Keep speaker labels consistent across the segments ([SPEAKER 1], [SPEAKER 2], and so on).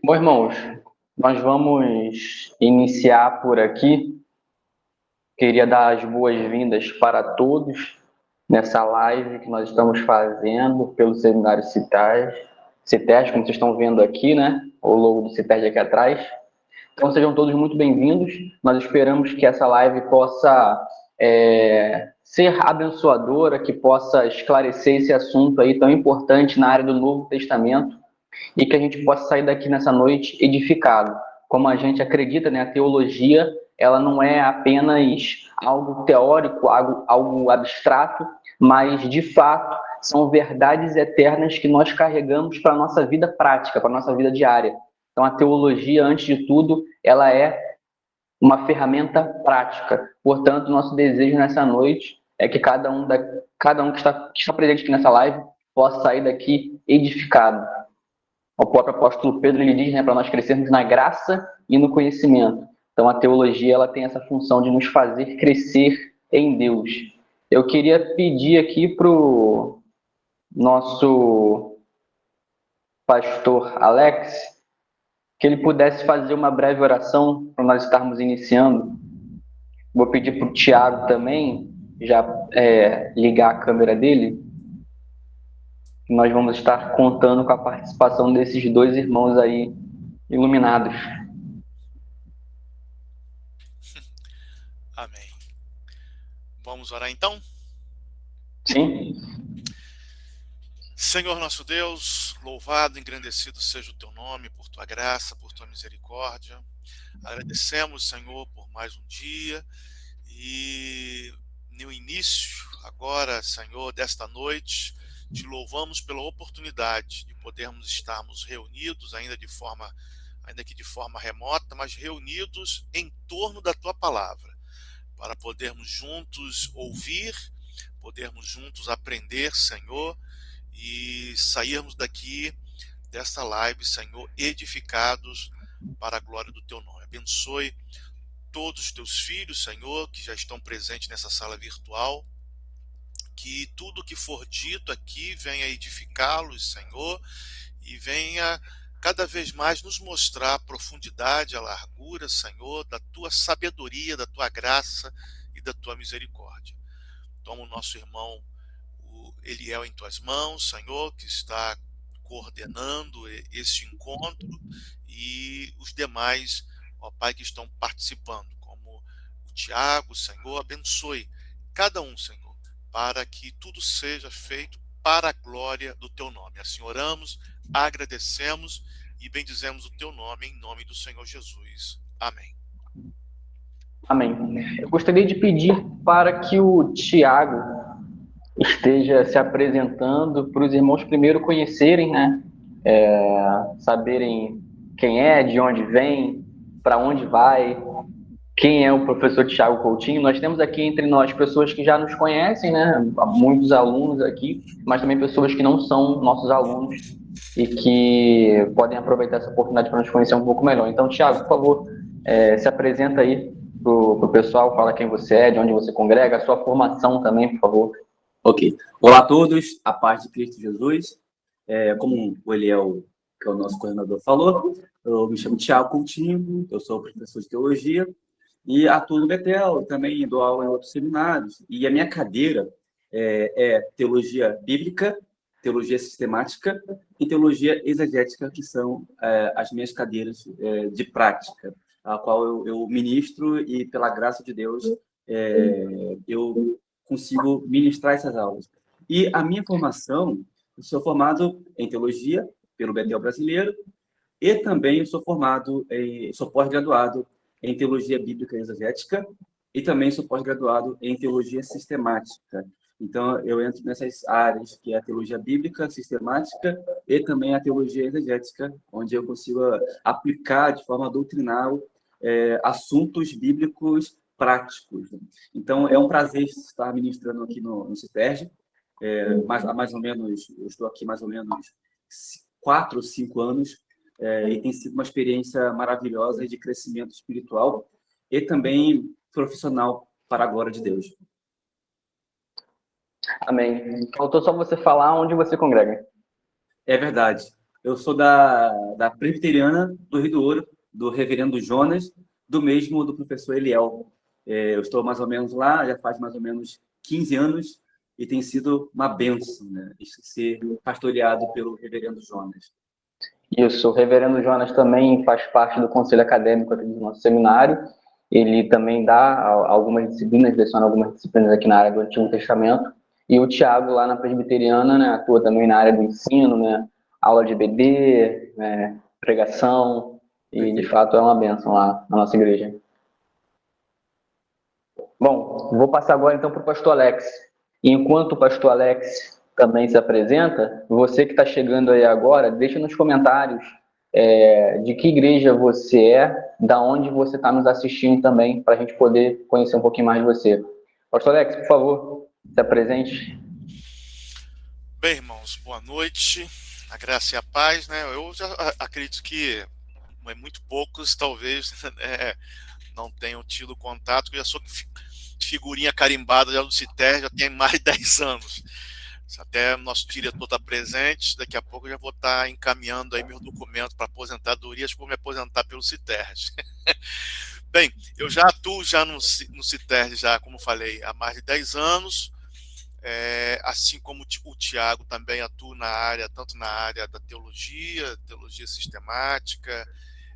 [SPEAKER 1] Bom, irmãos, nós vamos iniciar por aqui. Queria dar as boas-vindas para todos nessa live que nós estamos fazendo pelo Seminário CITES, como vocês estão vendo aqui, né? O logo do CITES aqui atrás. Então, sejam todos muito bem-vindos. Nós esperamos que essa live possa ser abençoadora, que possa esclarecer esse assunto aí tão importante na área do Novo Testamento, e que a gente possa sair daqui nessa noite edificado. Como a gente acredita, né, a teologia, ela não é apenas algo teórico, algo abstrato, mas, de fato, são verdades eternas que nós carregamos para a nossa vida prática, para a nossa vida diária. Então, a teologia, antes de tudo, ela é uma ferramenta prática. Portanto, nosso desejo nessa noite é que cada um que está presente aqui nessa live possa sair daqui edificado. O próprio apóstolo Pedro ele diz, né, para nós crescermos na graça e no conhecimento. Então a teologia ela tem essa função de nos fazer crescer em Deus. Eu queria pedir aqui para o nosso pastor Alex que ele pudesse fazer uma breve oração para nós estarmos iniciando. Vou pedir para o Tiago também já ligar a câmera dele. Nós vamos estar contando com a participação desses dois irmãos aí iluminados.
[SPEAKER 2] Amém. Vamos orar então?
[SPEAKER 1] Sim.
[SPEAKER 2] Senhor nosso Deus, louvado, engrandecido seja o teu nome, por tua graça, por tua misericórdia. Agradecemos, Senhor, por mais um dia e no início, agora, Senhor, desta noite, te louvamos pela oportunidade de podermos estarmos reunidos, ainda que de forma remota, mas reunidos em torno da tua palavra, para podermos juntos ouvir, podermos juntos aprender, Senhor, e sairmos daqui desta live, Senhor, edificados para a glória do teu nome. Abençoe todos os teus filhos, Senhor, que já estão presentes nessa sala virtual, que tudo que for dito aqui venha edificá-los, Senhor, e venha cada vez mais nos mostrar a profundidade, a largura, Senhor, da tua sabedoria, da tua graça e da tua misericórdia. Toma o nosso irmão o Eliel em tuas mãos, Senhor, que está coordenando este encontro, e os demais, ó Pai, que estão participando, como o Tiago, Senhor, abençoe cada um, Senhor, para que tudo seja feito para a glória do teu nome. Assim oramos, agradecemos e bendizemos o teu nome, em nome do Senhor Jesus. Amém.
[SPEAKER 1] Amém. Eu gostaria de pedir para que o Tiago esteja se apresentando para os irmãos primeiro conhecerem, né? Saberem quem é, de onde vem, para onde vai, quem é o professor Tiago Coutinho. Nós temos aqui entre nós pessoas que já nos conhecem, né? Muitos alunos aqui, mas também pessoas que não são nossos alunos e que podem aproveitar essa oportunidade para nos conhecer um pouco melhor. Então, Tiago, por favor, se apresenta aí para o pessoal, fala quem você é, de onde você congrega, a sua formação também, por favor.
[SPEAKER 3] Ok. Olá a todos, a paz de Cristo Jesus. Como o Eliel, que é o nosso coordenador, falou, eu me chamo Tiago Coutinho, eu sou professor de teologia e atuo no Betel, também dou aula em outros seminários. E a minha cadeira é teologia bíblica, teologia sistemática e teologia exegética, que são as minhas cadeiras de prática, a qual eu ministro e, pela graça de Deus, eu consigo ministrar essas aulas. E a minha formação, eu sou formado em teologia pelo Betel Brasileiro e também sou sou pós-graduado em teologia bíblica e exegética e também sou pós-graduado em teologia sistemática. Então, eu entro nessas áreas, que é a teologia bíblica, sistemática e também a teologia exegética, onde eu consigo aplicar de forma doutrinal assuntos bíblicos práticos. Então, é um prazer estar ministrando aqui no CITERJ. Eu estou aqui mais ou menos 4 ou 5 anos, e tem sido uma experiência maravilhosa de crescimento espiritual e também profissional para a glória de Deus.
[SPEAKER 1] Amém. Faltou só você falar onde você congrega.
[SPEAKER 3] É verdade. Eu sou da Presbiteriana do Rio do Ouro, do reverendo Jonas, do mesmo do professor Eliel. Eu estou mais ou menos lá, já faz mais ou menos 15 anos, e tem sido uma bênção, né, ser pastoreado pelo reverendo Jonas.
[SPEAKER 1] Isso, o reverendo Jonas também faz parte do conselho acadêmico aqui do nosso seminário. Ele também dá algumas disciplinas, leciona algumas disciplinas aqui na área do Antigo Testamento. E o Tiago, lá na Presbiteriana, né, atua também na área do ensino, né, aula de EBD, né, pregação, e de fato é uma bênção lá na nossa igreja. Bom, vou passar agora então para o pastor Alex. E enquanto o pastor Alex também se apresenta, você que está chegando aí agora, deixa nos comentários de que igreja você é, da onde você está nos assistindo também, para a gente poder conhecer um pouquinho mais de você. Pastor Alex, por favor, se apresente.
[SPEAKER 2] Bem, irmãos, boa noite, a graça e a paz, né? Eu já acredito que muito poucos, talvez, não tenham tido contato, eu já sou figurinha carimbada já do CITER, já tem mais de 10 anos. Até o nosso diretor está presente, daqui a pouco eu já vou estar encaminhando aí meu documento para aposentadoria, acho que vou me aposentar pelo CITER. Bem, eu já atuo já no CITER, já, como falei, há mais de 10 anos, assim como o Tiago também atua na área, tanto na área da teologia sistemática.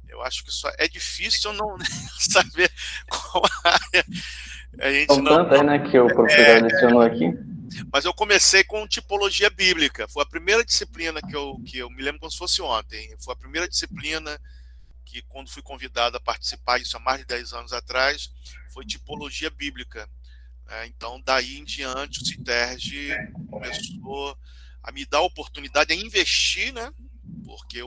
[SPEAKER 2] Eu acho que só é difícil eu não saber qual área a gente
[SPEAKER 1] São tantas, né, que o professor adicionou aqui.
[SPEAKER 2] Mas eu comecei com tipologia bíblica. Foi a primeira disciplina que eu me lembro como se fosse ontem. Foi a primeira disciplina que, quando fui convidado a participar, isso há mais de 10 anos atrás, foi tipologia bíblica. Então, daí em diante, o CITERG começou a me dar a oportunidade de investir, né? Porque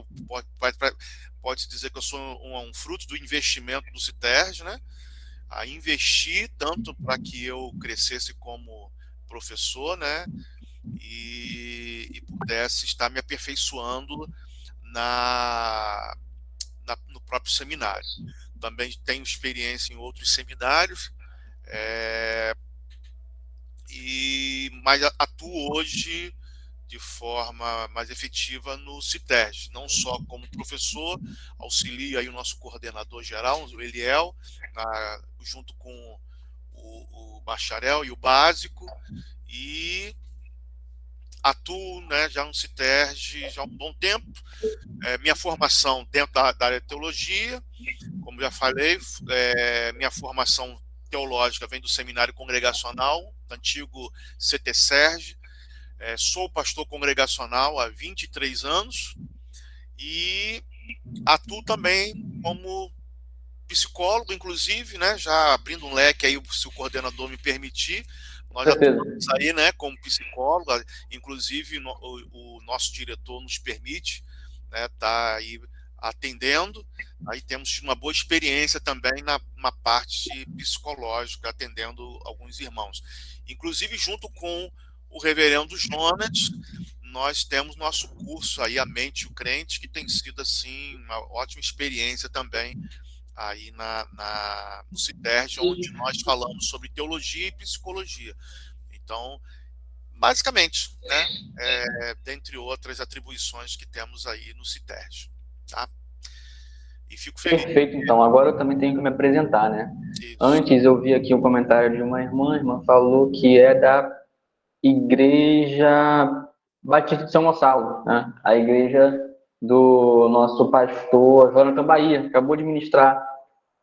[SPEAKER 2] pode-se dizer que eu sou um fruto do investimento do CITERG, né? A investir tanto para que eu crescesse como professor, né, e pudesse estar me aperfeiçoando no próprio seminário. Também tenho experiência em outros seminários, mas atuo hoje de forma mais efetiva no CITERG, não só como professor, auxilio aí o nosso coordenador geral, o Eliel, junto com o bacharel e o básico, e atuo, né, já no CITERG já há um bom tempo. Minha formação dentro da área de teologia, como já falei, minha formação teológica vem do seminário congregacional, antigo CTSERG. Sou pastor congregacional há 23 anos e atuo também como psicólogo, inclusive, né, já abrindo um leque aí, se o coordenador me permitir, nós já estamos aí, né, como psicólogo, inclusive o nosso diretor nos permite, né, tá aí atendendo, aí temos uma boa experiência também na parte psicológica, atendendo alguns irmãos. Inclusive, junto com o reverendo Jonas, nós temos nosso curso aí, A Mente e o Crente, que tem sido, assim, uma ótima experiência também aí no CITERG, onde nós falamos sobre teologia e psicologia. Então, basicamente, né, dentre outras atribuições que temos aí no CITERG, tá? E fico feliz.
[SPEAKER 1] Perfeito, então. Agora eu também tenho que me apresentar, né?
[SPEAKER 2] Isso.
[SPEAKER 1] Antes eu vi aqui um comentário de uma irmã, a irmã falou que é da Igreja Batista de São Gonçalo, né? A igreja do nosso pastor Jonathan Bahia, acabou de ministrar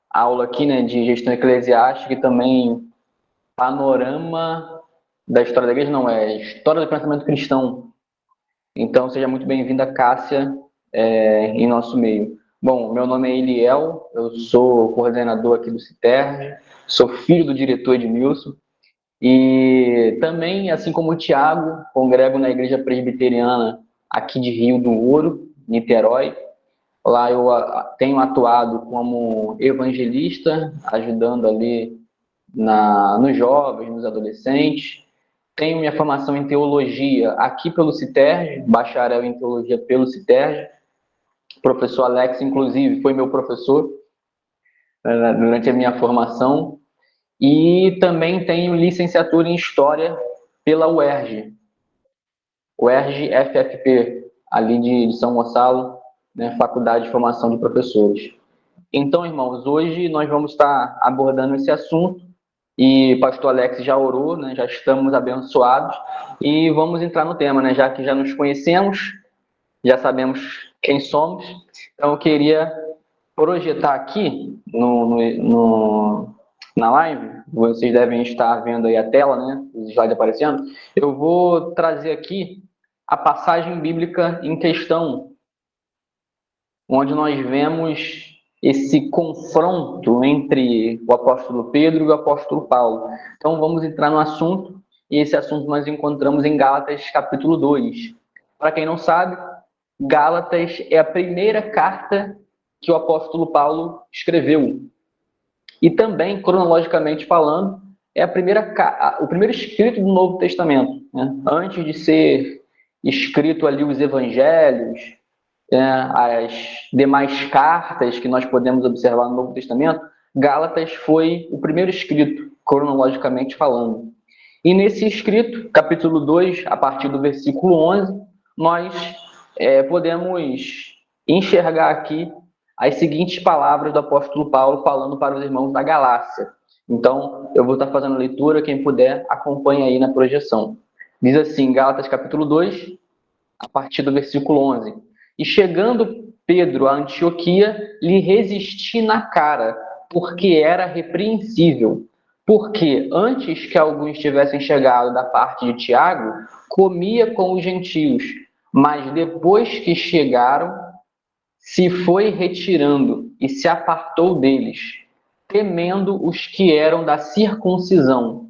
[SPEAKER 1] aula aqui, né, de gestão eclesiástica e também panorama da história da igreja, não, história do pensamento cristão. Então, seja muito bem-vinda, Cássia, em nosso meio. Bom, meu nome é Eliel, eu sou coordenador aqui do CITERG, sou filho do diretor Edmilson, e também, assim como o Tiago, congrego na Igreja Presbiteriana aqui de Rio do Ouro, Niterói. Lá eu tenho atuado como evangelista, ajudando ali nos jovens, nos adolescentes. Tenho minha formação em teologia aqui pelo CITERG, bacharel em teologia pelo CITERG. O professor Alex, inclusive, foi meu professor durante a minha formação. E também tenho licenciatura em História pela UERJ. UERJ FFP, ali de São Gonçalo, né, Faculdade de Formação de Professores. Então, irmãos, hoje nós vamos estar abordando esse assunto e o pastor Alex já orou, né, já estamos abençoados e vamos entrar no tema, né, já que já nos conhecemos, já sabemos quem somos. Então, eu queria projetar aqui na live, vocês devem estar vendo aí a tela, né, os slides aparecendo. Eu vou trazer aqui a passagem bíblica em questão, onde nós vemos esse confronto entre o apóstolo Pedro e o apóstolo Paulo. Então, vamos entrar no assunto, e esse assunto nós encontramos em Gálatas, capítulo 2. Para quem não sabe, Gálatas é a primeira carta que o apóstolo Paulo escreveu. E também, cronologicamente falando, é o primeiro escrito do Novo Testamento, né? Antes de ser escrito ali os evangelhos, as demais cartas que nós podemos observar no Novo Testamento, Gálatas foi o primeiro escrito, cronologicamente falando. E nesse escrito, capítulo 2, a partir do versículo 11, nós podemos enxergar aqui as seguintes palavras do apóstolo Paulo falando para os irmãos da Galácia. Então, eu vou estar fazendo a leitura, quem puder, acompanhe aí na projeção. Diz assim, Gálatas capítulo 2, a partir do versículo 11. E chegando Pedro a Antioquia, lhe resisti na cara, porque era repreensível. Porque antes que alguns tivessem chegado da parte de Tiago, comia com os gentios, mas depois que chegaram, se foi retirando e se apartou deles, temendo os que eram da circuncisão.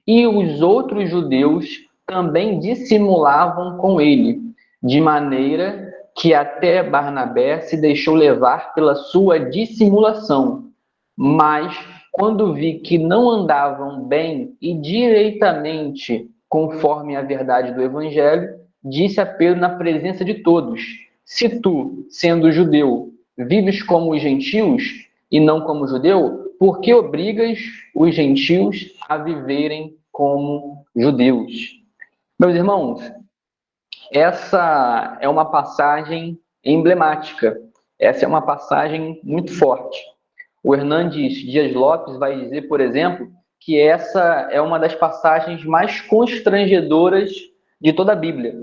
[SPEAKER 1] E os outros judeus também dissimulavam com ele, de maneira que até Barnabé se deixou levar pela sua dissimulação. Mas, quando vi que não andavam bem e direitamente conforme a verdade do Evangelho, disse a Pedro na presença de todos: se tu, sendo judeu, vives como os gentios e não como judeu, por que obrigas os gentios a viverem como judeus? Meus irmãos, essa é uma passagem emblemática. Essa é uma passagem muito forte. O Hernandes Dias Lopes vai dizer, por exemplo, que essa é uma das passagens mais constrangedoras de toda a Bíblia,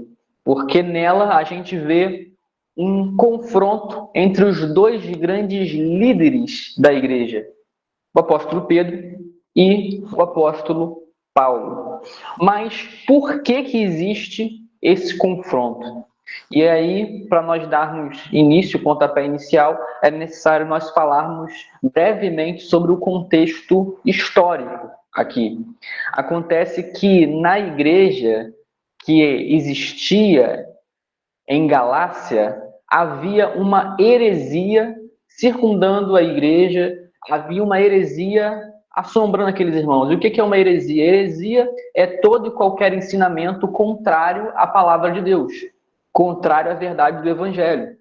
[SPEAKER 1] porque nela a gente vê um confronto entre os dois grandes líderes da igreja, o apóstolo Pedro e o apóstolo Paulo. Mas por que existe esse confronto? E aí, para nós darmos início, pontapé inicial, é necessário nós falarmos brevemente sobre o contexto histórico aqui. Acontece que na igreja que existia em Galácia, havia uma heresia circundando a igreja, havia uma heresia assombrando aqueles irmãos. E o que é uma heresia? Heresia é todo e qualquer ensinamento contrário à palavra de Deus, contrário à verdade do Evangelho.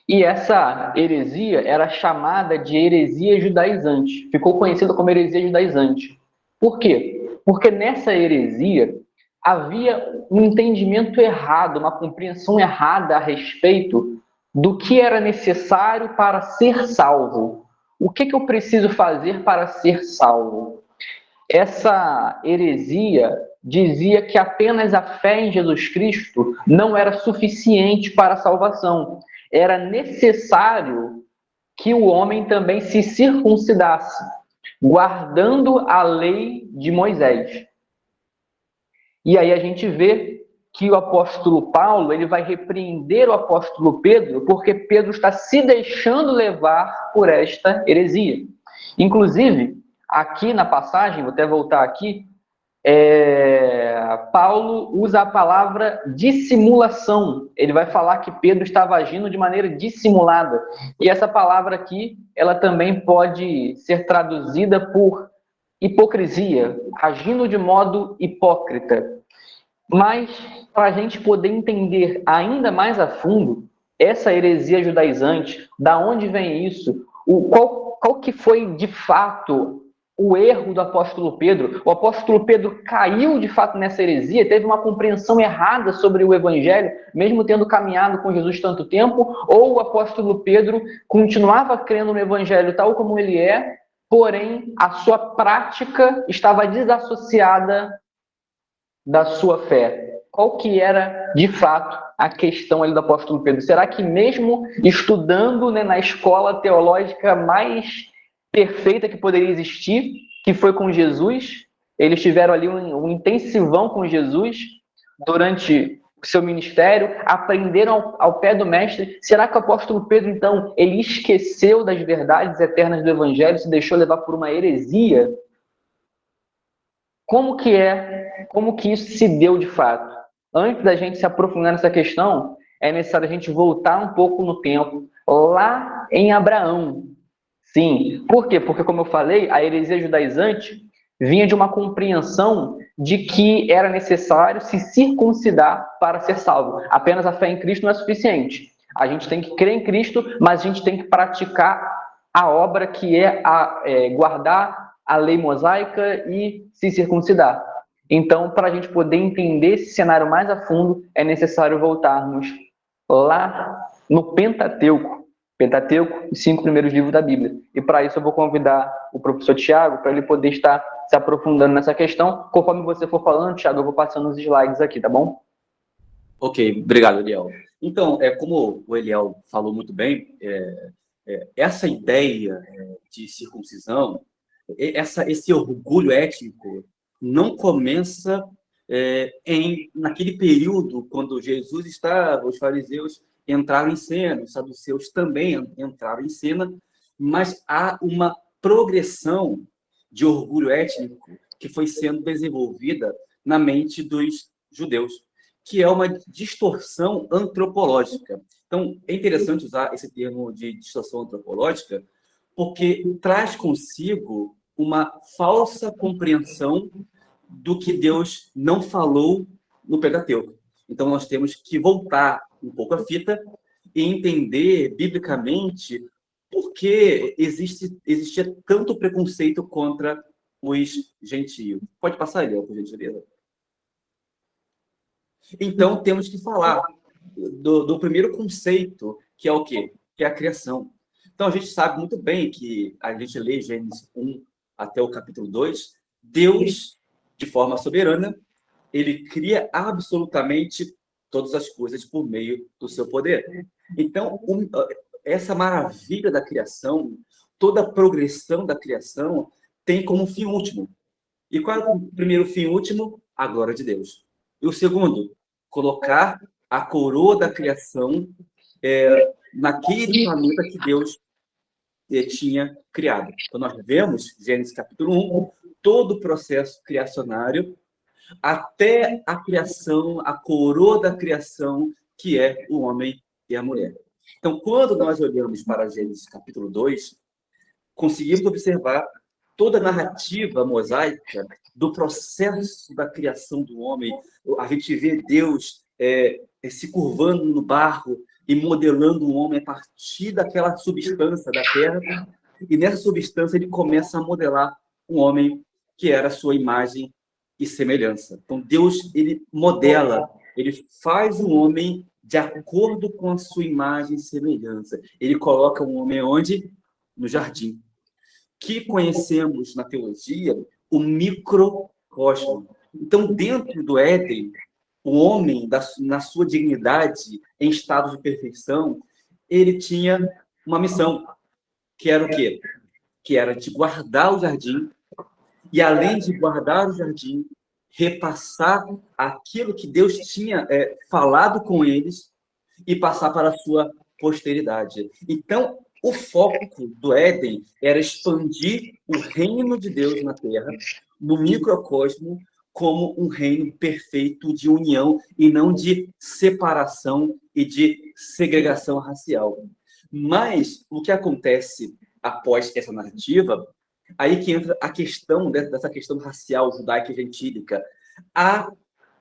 [SPEAKER 1] E essa heresia era chamada de heresia judaizante. Ficou conhecida como heresia judaizante. Por quê? Porque nessa heresia havia um entendimento errado, uma compreensão errada a respeito do que era necessário para ser salvo. O que eu preciso fazer para ser salvo? Essa heresia dizia que apenas a fé em Jesus Cristo não era suficiente para a salvação. Era necessário que o homem também se circuncidasse, guardando a lei de Moisés. E aí a gente vê que o apóstolo Paulo ele vai repreender o apóstolo Pedro porque Pedro está se deixando levar por esta heresia. Inclusive, aqui na passagem, vou até voltar aqui, Paulo usa a palavra dissimulação. Ele vai falar que Pedro estava agindo de maneira dissimulada. E essa palavra aqui, ela também pode ser traduzida por hipocrisia, agindo de modo hipócrita. Mas, para a gente poder entender ainda mais a fundo essa heresia judaizante, da onde vem isso, qual que foi de fato o erro do apóstolo Pedro. O apóstolo Pedro caiu de fato nessa heresia, teve uma compreensão errada sobre o evangelho, mesmo tendo caminhado com Jesus tanto tempo, ou o apóstolo Pedro continuava crendo no evangelho tal como ele é, porém a sua prática estava desassociada da sua fé. Qual que era, de fato, a questão ali do apóstolo Pedro? Será que mesmo estudando, né, na escola teológica mais perfeita que poderia existir, que foi com Jesus, eles tiveram ali um intensivão com Jesus durante o seu ministério, aprenderam ao pé do mestre. Será que o apóstolo Pedro, então, ele esqueceu das verdades eternas do evangelho, se deixou levar por uma heresia? Como que isso se deu de fato? Antes da gente se aprofundar nessa questão, é necessário a gente voltar um pouco no tempo, lá em Abraão. Sim, por quê? Porque, como eu falei, a heresia judaizante vinha de uma compreensão de que era necessário se circuncidar para ser salvo. Apenas a fé em Cristo não é suficiente. A gente tem que crer em Cristo, mas a gente tem que praticar a obra que é guardar a lei mosaica e se circuncidar. Então, para a gente poder entender esse cenário mais a fundo, é necessário voltarmos lá no Pentateuco, os 5 primeiros livros da Bíblia. E para isso eu vou convidar o professor Tiago para ele poder estar se aprofundando nessa questão. Conforme você for falando, Tiago, eu vou passando os slides aqui, tá bom?
[SPEAKER 3] Ok, obrigado, Eliel. Então, como o Eliel falou muito bem, essa ideia de circuncisão, esse orgulho étnico não começa naquele período quando Jesus estava, os fariseus entraram em cena, os saduceus também entraram em cena, mas há uma progressão de orgulho étnico que foi sendo desenvolvida na mente dos judeus, que é uma distorção antropológica. Então, é interessante usar esse termo de distorção antropológica, porque traz consigo uma falsa compreensão do que Deus não falou no Pentateuco. Então, nós temos que voltar um pouco a fita e entender, biblicamente, por que existia tanto preconceito contra os gentios. Pode passar, Eliel, por gentileza. Então, temos que falar do primeiro conceito, que é o quê? Que é a criação. Então, a gente sabe muito bem que a gente lê Gênesis 1 até o capítulo 2, Deus, de forma soberana, ele cria absolutamente todas as coisas por meio do seu poder. Então, essa maravilha da criação, toda a progressão da criação, tem como fim último. E qual é o primeiro fim último? A glória de Deus. E o segundo, colocar a coroa da criação naquele planeta que Deus tinha criado. Então, nós vemos, Gênesis capítulo 1, todo o processo criacionário, até a criação, a coroa da criação, que é o homem e a mulher. Então, quando nós olhamos para Gênesis capítulo 2, conseguimos observar toda a narrativa mosaica do processo da criação do homem. A gente vê Deus se curvando no barro e modelando o homem a partir daquela substância da terra, e nessa substância ele começa a modelar um homem que era a sua imagem e semelhança. Então, Deus, ele modela, ele faz o homem de acordo com a sua imagem e semelhança. Ele coloca o homem onde? No jardim. Que conhecemos na teologia o microcosmo. Então, dentro do Éden, o homem, na sua dignidade, em estado de perfeição, ele tinha uma missão, que era o quê? Que era de guardar o jardim, e além de guardar o jardim, repassar aquilo que Deus tinha falado com eles e passar para a sua posteridade. Então, o foco do Éden era expandir o reino de Deus na Terra, no microcosmo, como um reino perfeito de união e não de separação e de segregação racial. Mas o que acontece após essa narrativa, aí que entra a questão dessa questão racial judaica e gentílica. Há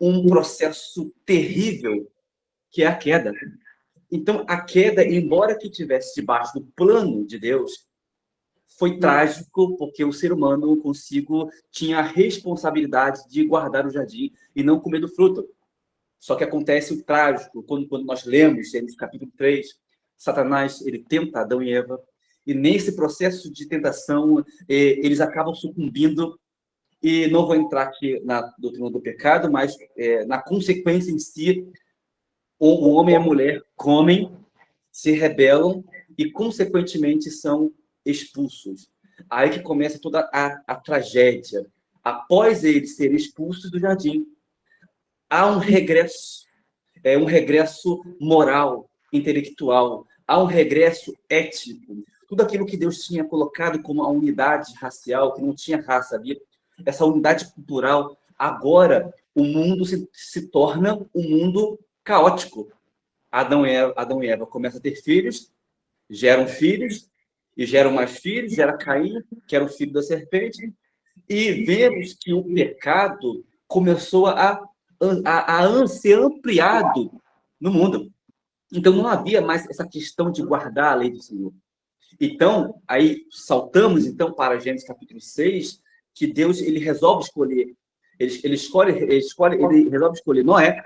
[SPEAKER 3] um processo terrível que é a queda. Então, a queda, embora que estivesse debaixo do plano de Deus, foi trágico, porque o ser humano consigo tinha a responsabilidade de guardar o jardim e não comer do fruto. Só que acontece o trágico, quando nós lemos Gênesis capítulo 3, Satanás, ele tenta Adão e Eva, e nesse processo de tentação, eles acabam sucumbindo, e não vou entrar aqui na doutrina do pecado, mas na consequência em si, o homem e a mulher comem, se rebelam e, consequentemente, são expulsos. Aí que começa toda a tragédia. Após eles serem expulsos do jardim, há um regresso moral, intelectual, há um regresso ético. Tudo aquilo que Deus tinha colocado como a unidade racial, que não tinha raça ali, essa unidade cultural, agora o mundo se torna um mundo caótico. Adão e Eva começam a ter filhos, geram filhos, e geram mais filhos, gera Caim, que era o filho da serpente, e vemos que o pecado começou a ser ampliado no mundo. Então, não havia mais essa questão de guardar a lei do Senhor. Então, aí saltamos então para Gênesis capítulo 6, que Deus ele resolve escolher. Ele resolve escolher Noé.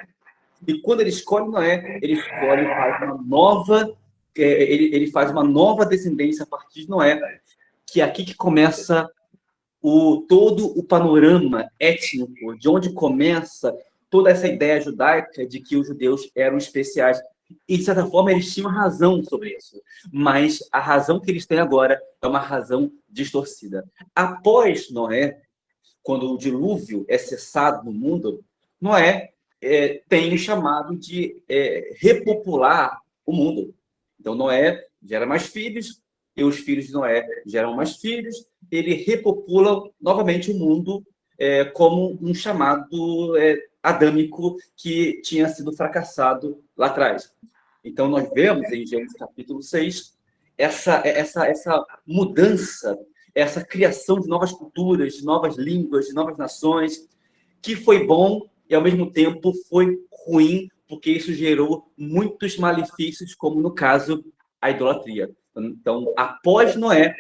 [SPEAKER 3] E quando ele escolhe Noé, ele faz uma nova descendência a partir de Noé, que é aqui que começa todo o panorama étnico, de onde começa toda essa ideia judaica de que os judeus eram especiais. E, de certa forma, eles tinham razão sobre isso. Mas a razão que eles têm agora é uma razão distorcida. Após Noé, quando o dilúvio é cessado no mundo, Noé tem o chamado de repopular o mundo. Então, Noé gera mais filhos, e os filhos de Noé geram mais filhos, ele repopula novamente o mundo como um chamado adâmico que tinha sido fracassado lá atrás. Então, nós vemos em Gênesis capítulo 6 essa mudança, essa criação de novas culturas, de novas línguas, de novas nações, que foi bom e, ao mesmo tempo, foi ruim, porque isso gerou muitos malefícios, como, no caso, a idolatria. Então, após Noé,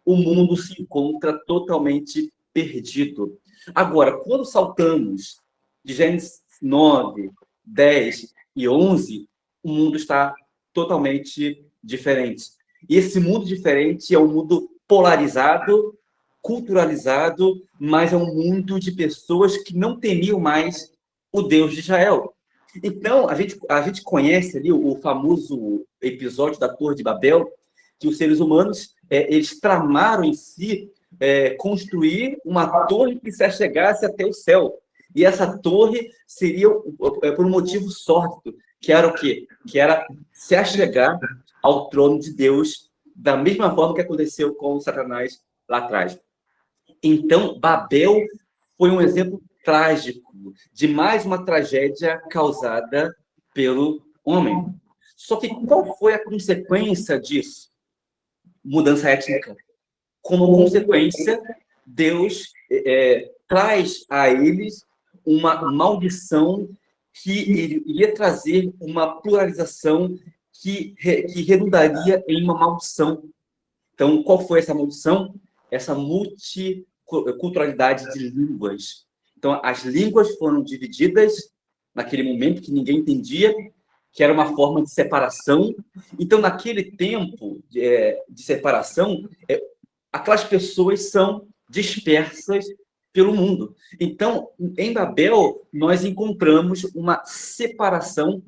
[SPEAKER 3] o mundo se encontra totalmente perdido. Agora, quando saltamos de Gênesis 9, 10 e 11, o mundo está totalmente diferente. E esse mundo diferente é um mundo polarizado, culturalizado, mas é um mundo de pessoas que não temiam mais o Deus de Israel. Então, a gente conhece ali o famoso episódio da Torre de Babel, que os seres humanos eles tramaram em si construir uma torre que se achegasse até o céu. E essa torre seria por um motivo sórdido, que era o quê? Que era se achegar ao trono de Deus, da mesma forma que aconteceu com Satanás lá atrás. Então, Babel foi um exemplo trágico de mais uma tragédia causada pelo homem. Só que qual foi a consequência disso? Mudança étnica. Como consequência, Deus traz a eles uma maldição que iria trazer uma pluralização que redundaria em uma maldição. Então, qual foi essa maldição? Essa multiculturalidade de línguas. Então, as línguas foram divididas naquele momento que ninguém entendia, que era uma forma de separação. Então, naquele tempo de separação, aquelas pessoas são dispersas pelo mundo. Então, em Babel, nós encontramos uma separação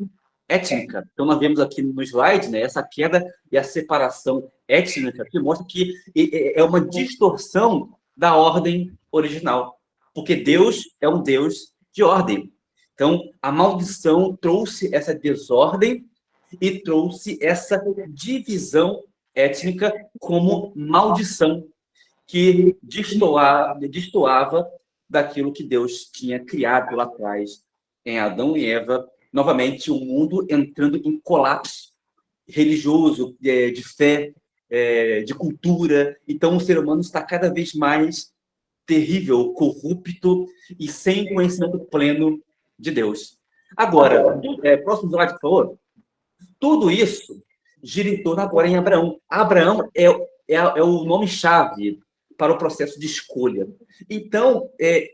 [SPEAKER 3] étnica. Então, nós vemos aqui no slide, né, essa queda e a separação étnica, que mostra que é uma distorção da ordem original, porque Deus é um Deus de ordem. Então, a maldição trouxe essa desordem e trouxe essa divisão étnica como maldição, que destoava daquilo que Deus tinha criado lá atrás em Adão e Eva. Novamente, o mundo entrando em colapso religioso, de fé, de cultura. Então, o ser humano está cada vez mais terrível, corrupto e sem conhecimento pleno de Deus. Agora, próximo slide, por favor. Tudo isso gira em torno agora em Abraão. Abraão é é o nome-chave para o processo de escolha. Então,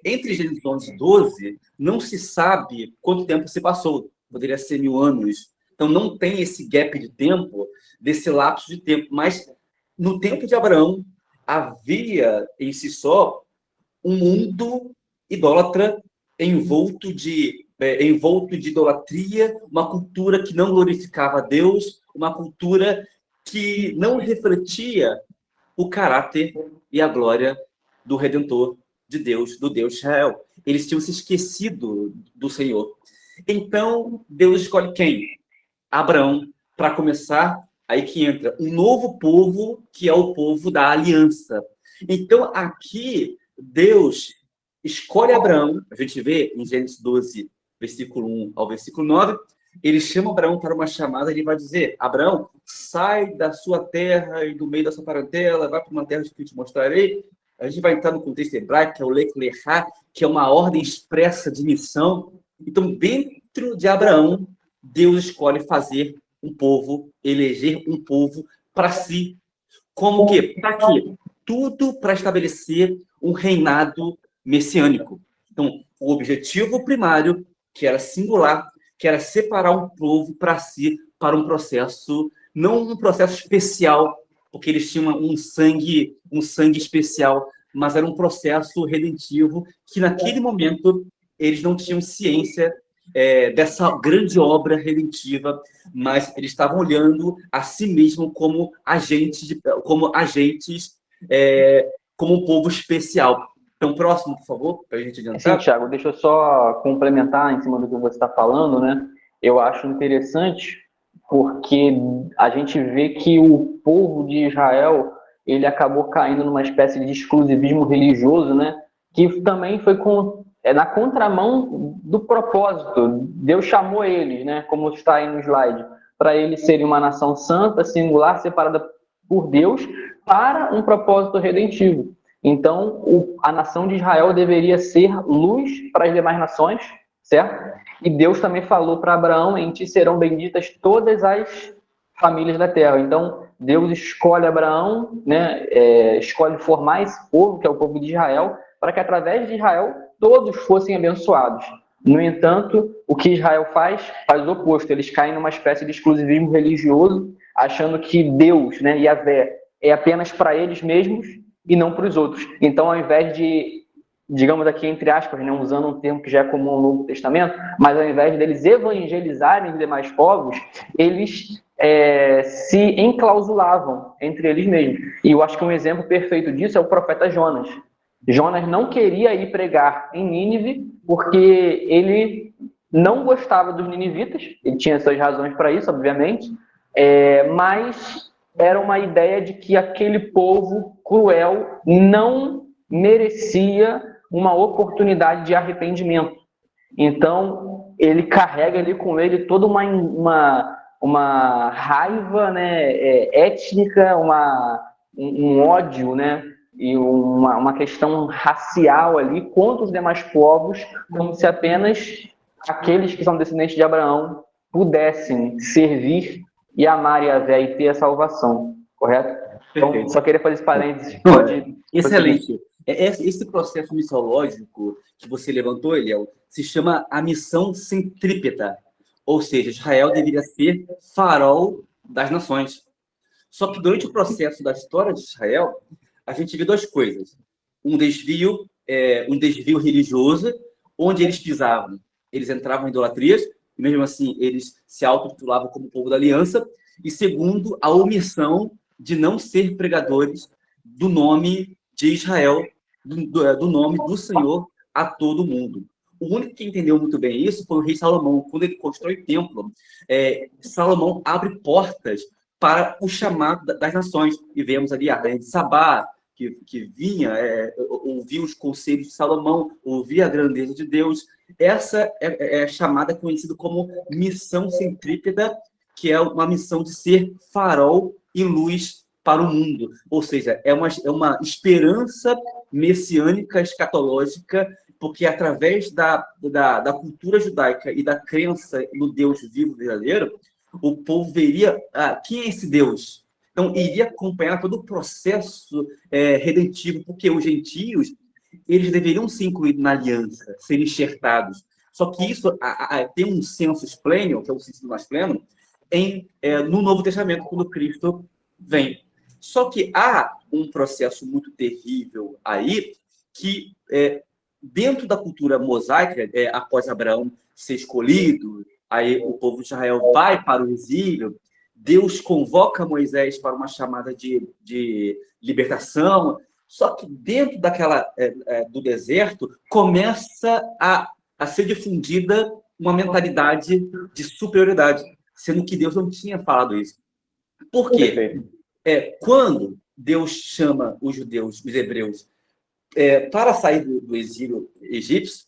[SPEAKER 3] entre Gênesis 11 e 12, não se sabe quanto tempo se passou. Poderia ser 1000 anos. Então, não tem esse gap de tempo, desse lapso de tempo. Mas, no tempo de Abraão, havia em si só um mundo idólatra envolto de idolatria, uma cultura que não glorificava a Deus, uma cultura que não refletia o caráter e a glória do Redentor de Deus, do Deus de Israel. Eles tinham se esquecido do Senhor. Então, Deus escolhe quem? Abraão, para começar, aí que entra um novo povo, que é o povo da aliança. Então, aqui, Deus escolhe Abraão, a gente vê em Gênesis 12, versículo 1 ao versículo 9, ele chama Abraão para uma chamada, ele vai dizer, Abraão, sai da sua terra e do meio da sua parentela, vai para uma terra que eu te mostrarei. A gente vai entrar no contexto hebraico, que é o Lech Lechá, que é uma ordem expressa de missão. Então, dentro de Abraão, Deus escolhe fazer um povo, eleger um povo para si. Como que? Para quê? Tudo para estabelecer um reinado messiânico. Então, o objetivo primário, que era singular, que era separar um povo para si, para um processo, não um processo especial, porque eles tinham um sangue especial, mas era um processo redentivo que, naquele momento, eles não tinham ciência dessa grande obra redentiva, mas eles estavam olhando a si mesmo como agentes, como um povo especial. Então, próximo, por favor, para a gente adiantar.
[SPEAKER 1] Sim, Thiago, deixa eu só complementar em cima do que você está falando, né? Eu acho interessante porque a gente vê que o povo de Israel, ele acabou caindo numa espécie de exclusivismo religioso, né? Que também foi na contramão do propósito. Deus chamou eles, né? Como está aí no slide, para eles serem uma nação santa, singular, separada por Deus, para um propósito redentivo. Então, a nação de Israel deveria ser luz para as demais nações, certo? E Deus também falou para Abraão, em ti serão benditas todas as famílias da terra. Então, Deus escolhe Abraão, né? Escolhe formar esse povo, que é o povo de Israel, para que através de Israel todos fossem abençoados. No entanto, o que Israel faz o oposto. Eles caem numa espécie de exclusivismo religioso, achando que Deus, né, Yahvé, é apenas para eles mesmos e não para os outros. Então, ao invés de, digamos aqui entre aspas, né, usando um termo que já é comum no Novo Testamento, mas ao invés deles evangelizarem os demais povos, eles se enclausulavam entre eles mesmos. E eu acho que um exemplo perfeito disso é o profeta Jonas. Jonas não queria ir pregar em Nínive porque ele não gostava dos ninivitas, ele tinha suas razões para isso, obviamente, mas era uma ideia de que aquele povo cruel não merecia uma oportunidade de arrependimento. Então, ele carrega ali com ele toda uma raiva, né, étnica, um ódio, né, e uma questão racial ali contra os demais povos, como se apenas aqueles que são descendentes de Abraão pudessem servir e amar Yahvé e ter a salvação, correto? Então, só queria fazer esse parênteses.
[SPEAKER 3] Excelente. Esse processo missiológico que você levantou, Eliel, se chama a missão centrípeta, ou seja, Israel deveria ser farol das nações. Só que durante o processo da história de Israel, a gente vê duas coisas. Um desvio religioso, onde eles pisavam, eles entravam em idolatrias, e mesmo assim eles se autotitulavam como povo da aliança. E segundo, a omissão de não ser pregadores do nome de Israel, do nome do Senhor a todo mundo. O único que entendeu muito bem isso foi o rei Salomão. Quando ele constrói o templo, Salomão abre portas para o chamado das nações. E vemos ali a rainha de Sabá, que vinha, ouvia os conselhos de Salomão, ouvia a grandeza de Deus. Essa é chamada, conhecida como missão centrípeta, que é uma missão de ser farol e luz para o mundo. Ou seja, é uma esperança messiânica, escatológica, porque através da cultura judaica e da crença no Deus vivo verdadeiro, o povo veria quem é esse Deus. Então, iria acompanhar todo o processo redentivo, porque os gentios, eles deveriam ser incluídos na aliança, ser enxertados. Só que isso tem um sensus pleno, que é o sentido mais pleno, no Novo Testamento, quando Cristo vem. Só que há um processo muito terrível aí, que dentro da cultura mosaica, após Abraão ser escolhido, aí o povo de Israel vai para o exílio, Deus convoca Moisés para uma chamada de libertação, só que dentro do deserto começa a ser difundida uma mentalidade de superioridade, sendo que Deus não tinha falado isso. Por quê? Quando Deus chama os judeus, os hebreus, para sair do exílio egípcio,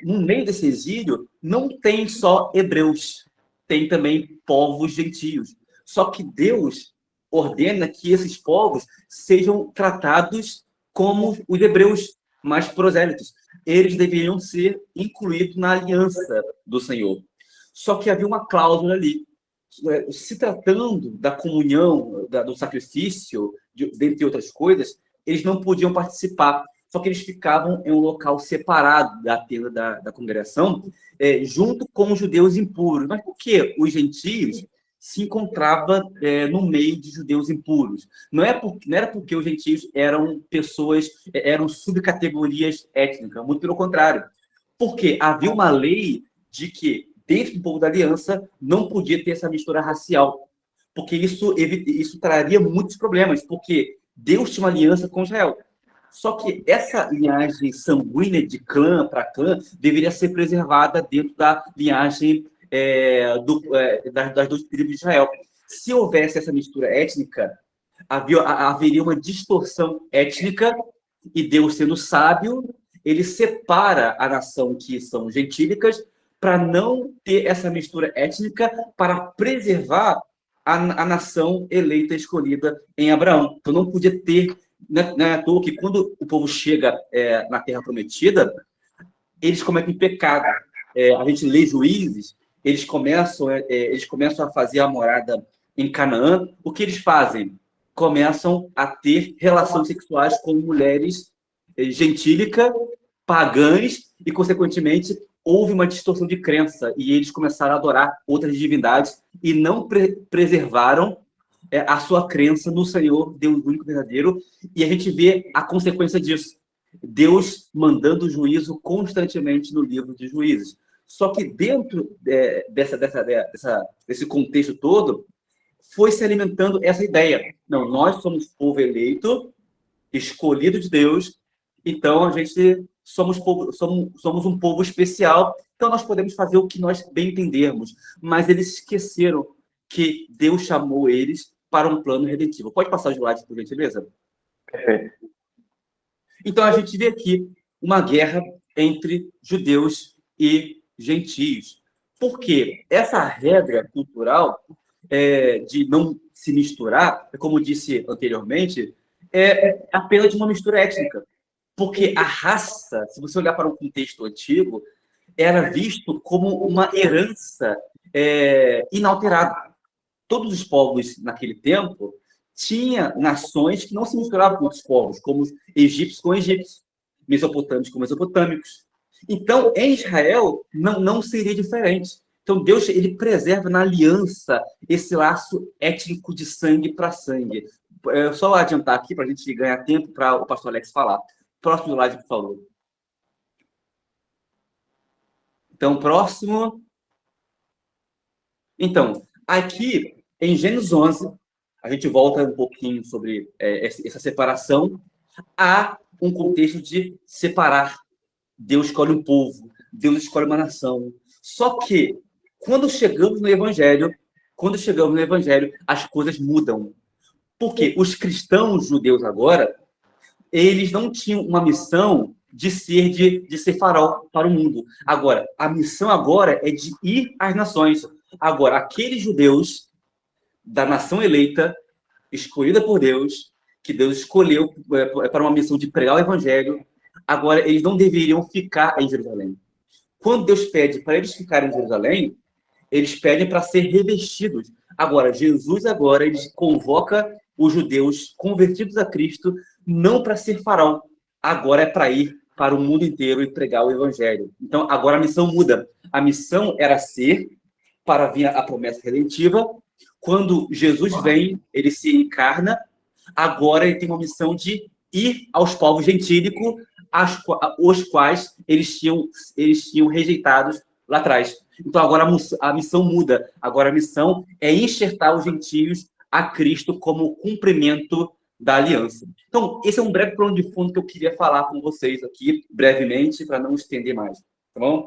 [SPEAKER 3] no meio desse exílio não tem só hebreus, tem também povos gentios. Só que Deus ordena que esses povos sejam tratados como os hebreus mais prosélitos. Eles deveriam ser incluídos na aliança do Senhor. Só que havia uma cláusula ali. Se tratando da comunhão, do sacrifício, dentre outras coisas, eles não podiam participar. Só que eles ficavam em um local separado da tenda da congregação, junto com os judeus impuros. Mas por que os gentios se encontravam no meio de judeus impuros? Não era porque os gentios eram eram subcategorias étnicas, muito pelo contrário. Porque havia uma lei de que, dentro do povo da aliança, não podia ter essa mistura racial. Porque isso traria muitos problemas, porque Deus tinha uma aliança com Israel. Só que essa linhagem sanguínea de clã para clã deveria ser preservada dentro da linhagem das duas tribos de Israel. Se houvesse essa mistura étnica, haveria uma distorção étnica, e Deus, sendo sábio, ele separa a nação que são gentílicas para não ter essa mistura étnica, para preservar a nação eleita, escolhida em Abraão. Então não podia ter. Não é à toa que quando o povo chega na Terra Prometida, eles cometem pecado. A gente lê Juízes, eles começam a fazer a morada em Canaã. O que eles fazem? Começam a ter relações sexuais com mulheres gentílicas, pagãs, e, consequentemente, houve uma distorção de crença, e eles começaram a adorar outras divindades e não preservaram a sua crença no Senhor, Deus único verdadeiro, e a gente vê a consequência disso. Deus mandando juízo constantemente no livro de Juízes. Só que dentro desse contexto todo, foi se alimentando essa ideia. Não, nós somos povo eleito, escolhido de Deus, então a gente somos um povo especial, então nós podemos fazer o que nós bem entendermos. Mas eles esqueceram que Deus chamou eles para um plano redentivo. Pode passar o slide, por gentileza?
[SPEAKER 1] Perfeito.
[SPEAKER 3] Então, a gente vê aqui uma guerra entre judeus e gentios. Por quê? Essa regra cultural de não se misturar, como disse anteriormente, é apenas de uma mistura étnica. Porque a raça, se você olhar para um contexto antigo, era visto como uma herança inalterada. Todos os povos naquele tempo tinham nações que não se misturavam com outros povos, como os egípcios com egípcios, mesopotâmicos com mesopotâmicos. Então, em Israel, não seria diferente. Então, Deus ele preserva na aliança esse laço étnico de sangue para sangue. Só adiantar aqui para a gente ganhar tempo para o pastor Alex falar. Próximo slide, por favor. Então, próximo. Então, aqui, em Gênesis 11, a gente volta um pouquinho sobre essa separação. Há um contexto de separar. Deus escolhe um povo, Deus escolhe uma nação. Só que, quando chegamos no Evangelho, as coisas mudam. Porque os cristãos judeus agora, eles não tinham uma missão de ser farol para o mundo. Agora, a missão agora é de ir às nações. Agora, aqueles judeus da nação eleita, escolhida por Deus, que Deus escolheu para uma missão de pregar o evangelho, agora eles não deveriam ficar em Jerusalém. Quando Deus pede para eles ficarem em Jerusalém, eles pedem para ser revestidos. Agora, Jesus agora ele convoca os judeus convertidos a Cristo não para ser faraó, agora é para ir para o mundo inteiro e pregar o evangelho. Então, agora a missão muda. A missão era ser, para vir a promessa redentiva. Quando Jesus vem, ele se encarna, agora ele tem uma missão de ir aos povos gentílicos, os quais eles tinham rejeitados lá atrás. Então, agora a missão muda. Agora a missão é enxertar os gentios a Cristo como cumprimento da aliança. Então, esse é um breve plano de fundo que eu queria falar com vocês aqui, brevemente, para não estender mais. Tá bom?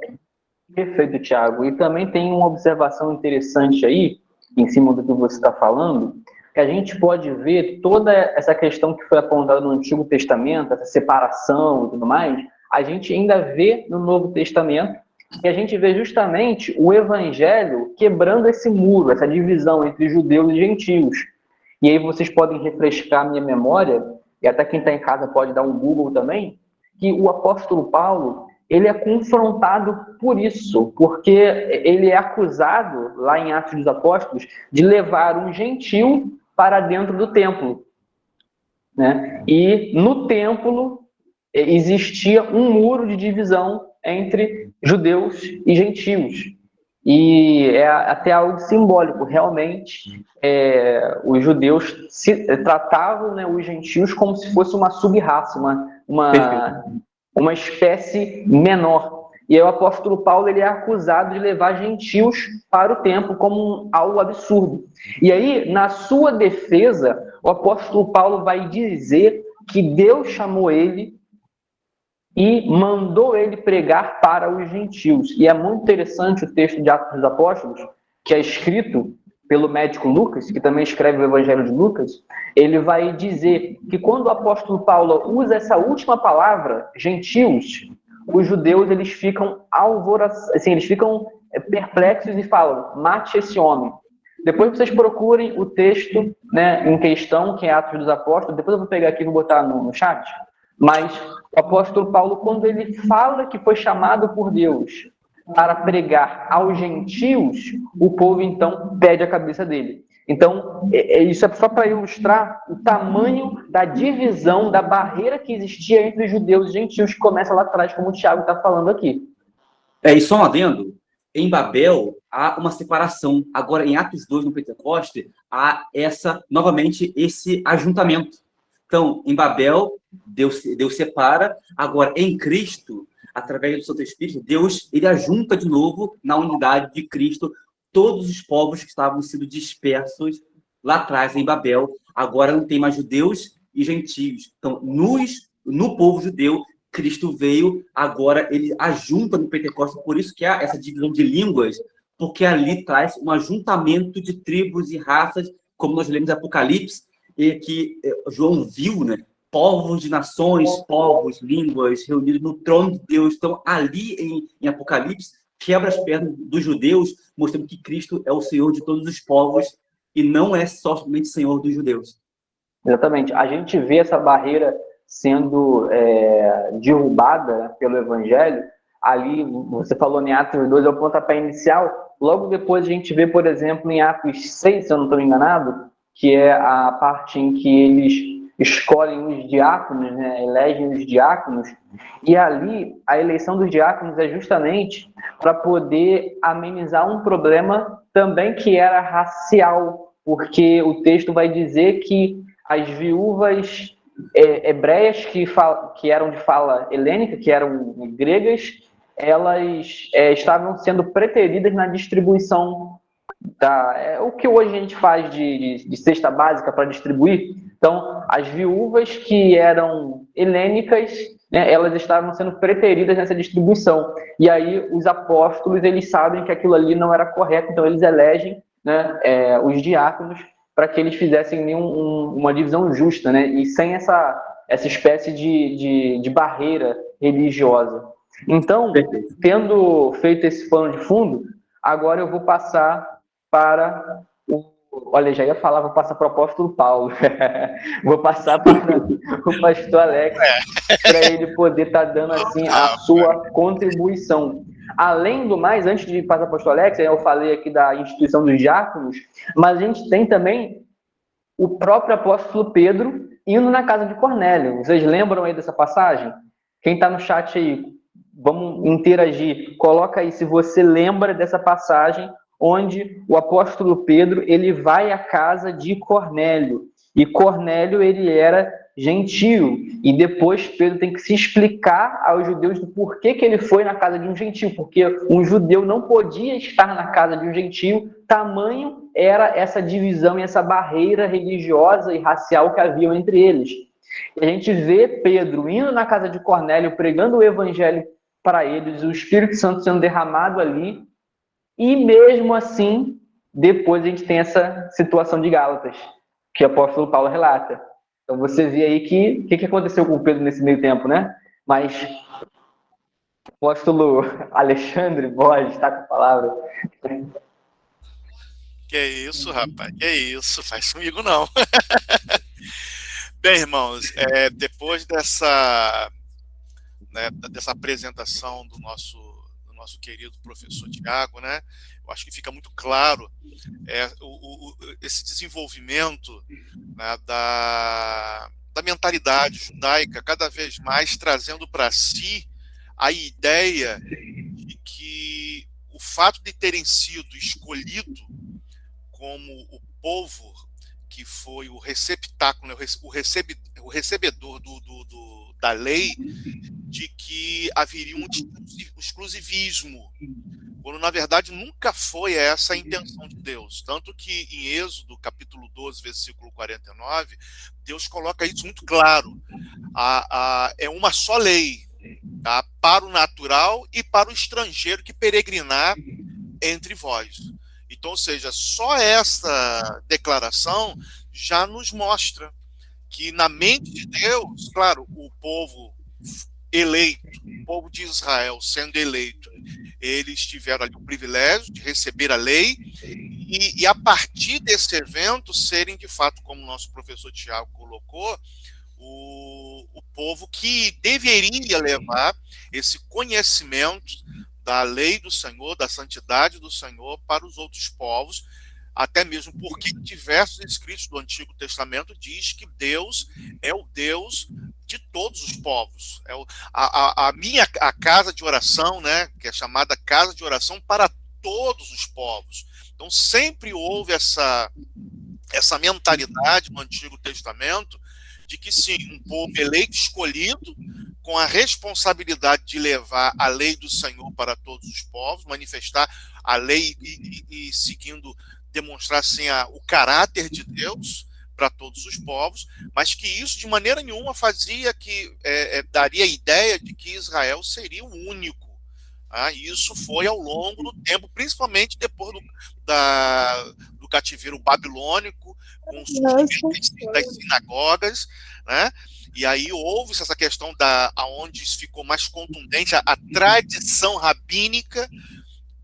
[SPEAKER 1] Perfeito, Thiago. E também tem uma observação interessante aí, em cima do que você está falando, que a gente pode ver toda essa questão que foi apontada no Antigo Testamento, essa separação e tudo mais, a gente ainda vê no Novo Testamento, e a gente vê justamente o Evangelho quebrando esse muro, essa divisão entre judeus e gentios. E aí vocês podem refrescar a minha memória, e até quem está em casa pode dar um Google também, que o apóstolo Paulo, ele é confrontado por isso, porque ele é acusado, lá em Atos dos Apóstolos, de levar um gentil para dentro do templo, né? E no templo existia um muro de divisão entre judeus e gentios. E é até algo simbólico, realmente, os judeus tratavam, né, os gentios como se fosse uma sub-raça, uma espécie menor. E aí o apóstolo Paulo ele é acusado de levar gentios para o templo como algo absurdo. E aí, na sua defesa, o apóstolo Paulo vai dizer que Deus chamou ele e mandou ele pregar para os gentios. E é muito interessante o texto de Atos dos Apóstolos, que é escrito pelo médico Lucas, que também escreve o Evangelho de Lucas. Ele vai dizer que quando o apóstolo Paulo usa essa última palavra, gentios, os judeus eles ficam assim, eles ficam perplexos e falam: mate esse homem. Depois vocês procurem o texto, né, em questão, que é Atos dos Apóstolos. Depois eu vou pegar aqui e vou botar no chat. Mas o apóstolo Paulo, quando ele fala que foi chamado por Deus para pregar aos gentios, o povo então pede a cabeça dele. Então, isso é só para ilustrar o tamanho da divisão, da barreira que existia entre os judeus e gentios, que começa lá atrás, como o Thiago está falando aqui.
[SPEAKER 3] E só um adendo, em Babel há uma separação. Agora, em Atos 2, no Pentecoste, há novamente esse ajuntamento. Então, em Babel, Deus separa. Agora, em Cristo, através do Santo Espírito, Deus ele ajunta de novo na unidade de Cristo todos os povos que estavam sendo dispersos lá atrás, em Babel. Agora não tem mais judeus e gentios. Então, no povo judeu, Cristo veio, agora ele ajunta no Pentecostes. Por isso que há essa divisão de línguas, porque ali traz um ajuntamento de tribos e raças, como nós lemos em Apocalipse, e que João viu, né? Povos de nações, povos, línguas reunidos no trono de Deus. Então, ali em Apocalipse, quebra as pernas dos judeus, mostrando que Cristo é o Senhor de todos os povos e não é somente Senhor dos judeus.
[SPEAKER 1] Exatamente. A gente vê essa barreira sendo derrubada pelo Evangelho. Ali, você falou em Atos 2, é o pontapé inicial. Logo depois a gente vê, por exemplo, em Atos 6, se eu não estou enganado, que é a parte em que eles escolhem os diáconos, né, elegem os diáconos, e ali a eleição dos diáconos é justamente para poder amenizar um problema também que era racial, porque o texto vai dizer que as viúvas hebreias que eram de fala helênica, que eram gregas, elas estavam sendo preteridas na distribuição o que hoje a gente faz de cesta básica para distribuir. Então, as viúvas que eram helênicas, né, elas estavam sendo preteridas nessa distribuição. E aí os apóstolos, eles sabem que aquilo ali não era correto, então eles elegem, né, os diáconos para que eles fizessem uma divisão justa, né, e sem essa espécie de barreira religiosa. Então, tendo feito esse pano de fundo, agora eu vou passar para olha, já ia falar, vou passar para o apóstolo Paulo. Vou passar para o pastor Alex, para ele poder estar dando assim a sua contribuição. Além do mais, antes de passar para o pastor Alex, eu falei aqui da instituição dos diáconos, mas a gente tem também o próprio apóstolo Pedro indo na casa de Cornélio. Vocês lembram aí dessa passagem? Quem está no chat aí, vamos interagir. Coloca aí se você lembra dessa passagem onde o apóstolo Pedro ele vai à casa de Cornélio. E Cornélio ele era gentio. E depois Pedro tem que se explicar aos judeus do porquê que ele foi na casa de um gentio. Porque um judeu não podia estar na casa de um gentio, tamanho era essa divisão e essa barreira religiosa e racial que havia entre eles. E a gente vê Pedro indo na casa de Cornélio, pregando o evangelho para eles, o Espírito Santo sendo derramado ali, e mesmo assim, depois a gente tem essa situação de Gálatas, que o apóstolo Paulo relata. Então você vê aí que o que aconteceu com Pedro nesse meio tempo, né? Mas o apóstolo Alexandre Borges está com a palavra.
[SPEAKER 2] Que isso, rapaz, que isso, faz comigo não. Bem, irmãos, depois dessa apresentação do nosso querido professor Tiago, né? Eu acho que fica muito claro esse desenvolvimento, né, da mentalidade judaica, cada vez mais trazendo para si a ideia de que o fato de terem sido escolhido como o povo que foi o receptáculo, o recebedor da lei, de que haveria um exclusivismo, quando na verdade nunca foi essa a intenção de Deus. Tanto que em Êxodo, capítulo 12, versículo 49, Deus coloca isso muito claro. É uma só lei, tá? Para o natural e para o estrangeiro que peregrinar entre vós. Então, ou seja, só essa declaração já nos mostra que na mente de Deus, claro, o povo eleito, o povo de Israel sendo eleito, eles tiveram ali o privilégio de receber a lei e a partir desse evento serem, de fato, como o nosso professor Tiago colocou, o povo que deveria levar esse conhecimento da lei do Senhor, da santidade do Senhor para os outros povos, até mesmo porque diversos escritos do Antigo Testamento diz que Deus é o Deus de todos os povos. A casa de oração, né, que é chamada casa de oração para todos os povos. Então sempre houve essa mentalidade no Antigo Testamento de que sim, um povo eleito, escolhido, com a responsabilidade de levar a lei do Senhor para todos os povos, manifestar a lei e seguindo, demonstrar assim o caráter de Deus para todos os povos, mas que isso de maneira nenhuma fazia que daria a ideia de que Israel seria o único. E isso foi ao longo do tempo, principalmente depois do cativeiro babilônico, com o surgimento das sinagogas, né? E aí houve essa questão aonde isso ficou mais contundente, a tradição rabínica,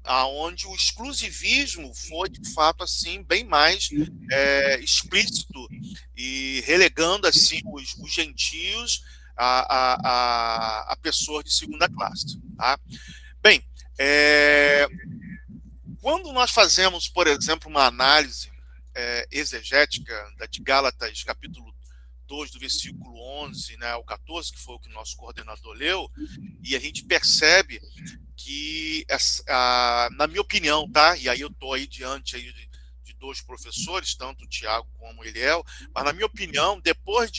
[SPEAKER 2] aonde o exclusivismo foi de fato assim bem mais explícito e relegando assim os gentios a pessoas de segunda classe, tá? Bem, quando nós fazemos, por exemplo, uma análise exegética de Gálatas, capítulo 2, do versículo 11, né, ao 14, que foi o que o nosso coordenador leu, e a gente percebe que, na minha opinião, tá? E aí eu estou aí diante aí de dois professores, tanto o Tiago como o Eliel, mas na minha opinião, depois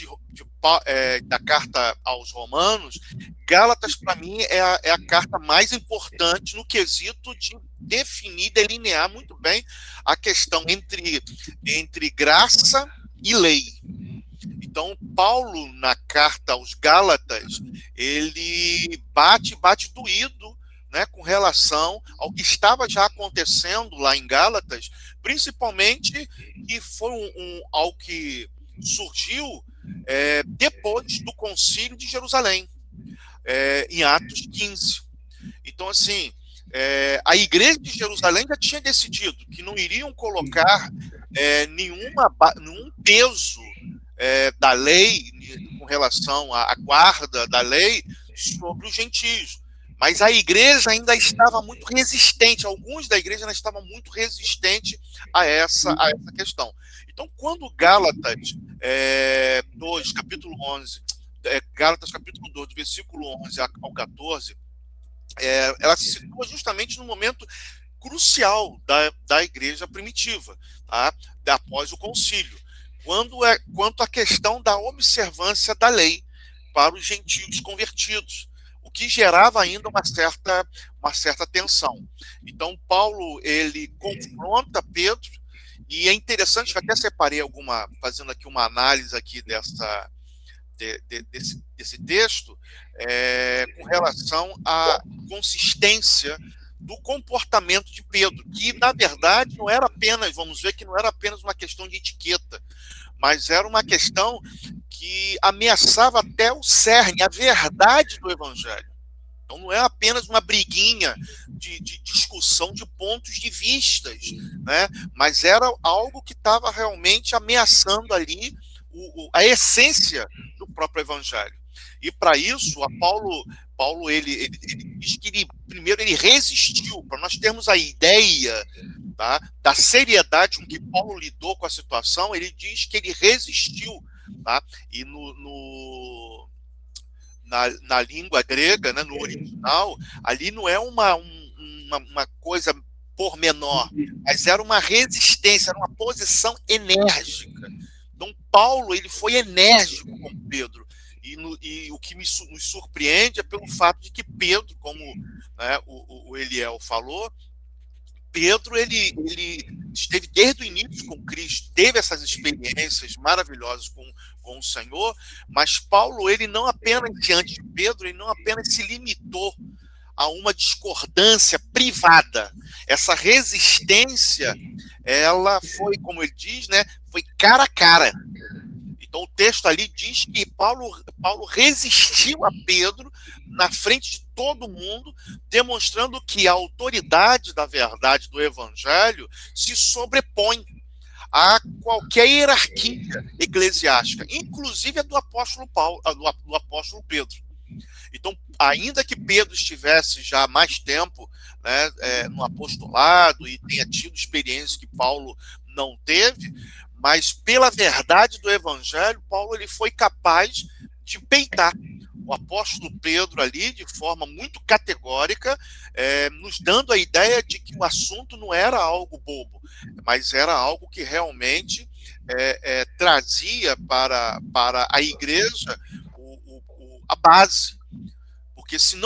[SPEAKER 2] da carta aos Romanos, Gálatas, para mim, é a carta mais importante no quesito de definir, delinear muito bem a questão entre graça e lei. Então, Paulo, na carta aos Gálatas, ele bate doído, né, com relação ao que estava já acontecendo lá em Gálatas, principalmente que foi algo que surgiu depois do Concílio de Jerusalém, em Atos 15. Então, assim, a Igreja de Jerusalém já tinha decidido que não iriam colocar nenhum peso da lei com relação à guarda da lei sobre os gentios, Mas a igreja ainda estava muito resistente, alguns da igreja ainda estavam muito resistentes a essa questão. Então, quando Gálatas 2, capítulo 11, Gálatas capítulo 2, do versículo 11 ao 14, ela se situa justamente no momento crucial da igreja primitiva, tá? Após o concílio, quanto à questão da observância da lei para os gentios convertidos, o que gerava ainda uma certa tensão. Então, Paulo, ele confronta Pedro, e é interessante, eu até separei fazendo aqui uma análise aqui desse texto, com relação à consistência do comportamento de Pedro, que, na verdade, não era apenas, vamos ver que não era apenas uma questão de etiqueta, mas era uma questão que ameaçava até o cerne, a verdade do evangelho. Então, não é apenas uma briguinha de discussão de pontos de vistas, né? Mas era algo que estava realmente ameaçando ali a essência do próprio evangelho. E para isso, Paulo ele diz que primeiro ele resistiu, para nós termos a ideia, tá, da seriedade com que Paulo lidou com a situação. Ele diz que ele resistiu, tá? E na língua grega, né, no original, ali não é uma coisa pormenor, mas era uma resistência, era uma posição enérgica. Então, Paulo, ele foi enérgico com Pedro, e o que nos surpreende é pelo fato de que Pedro, como, né, o Eliel falou, Pedro, ele esteve desde o início com Cristo, teve essas experiências maravilhosas com o Senhor, mas Paulo, ele não apenas, diante de Pedro, ele não apenas se limitou a uma discordância privada. Essa resistência, ela foi, como ele diz, né, foi cara a cara. Então, o texto ali diz que Paulo resistiu a Pedro na frente de todo mundo, demonstrando que a autoridade da verdade do evangelho se sobrepõe a qualquer hierarquia eclesiástica, inclusive a do apóstolo Pedro. Então, ainda que Pedro estivesse já há mais tempo, né, no apostolado e tenha tido experiências que Paulo não teve, mas pela verdade do evangelho, Paulo, ele foi capaz de peitar o apóstolo Pedro ali de forma muito categórica, nos dando a ideia de que o assunto não era algo bobo, mas era algo que realmente trazia para a igreja a base. Porque se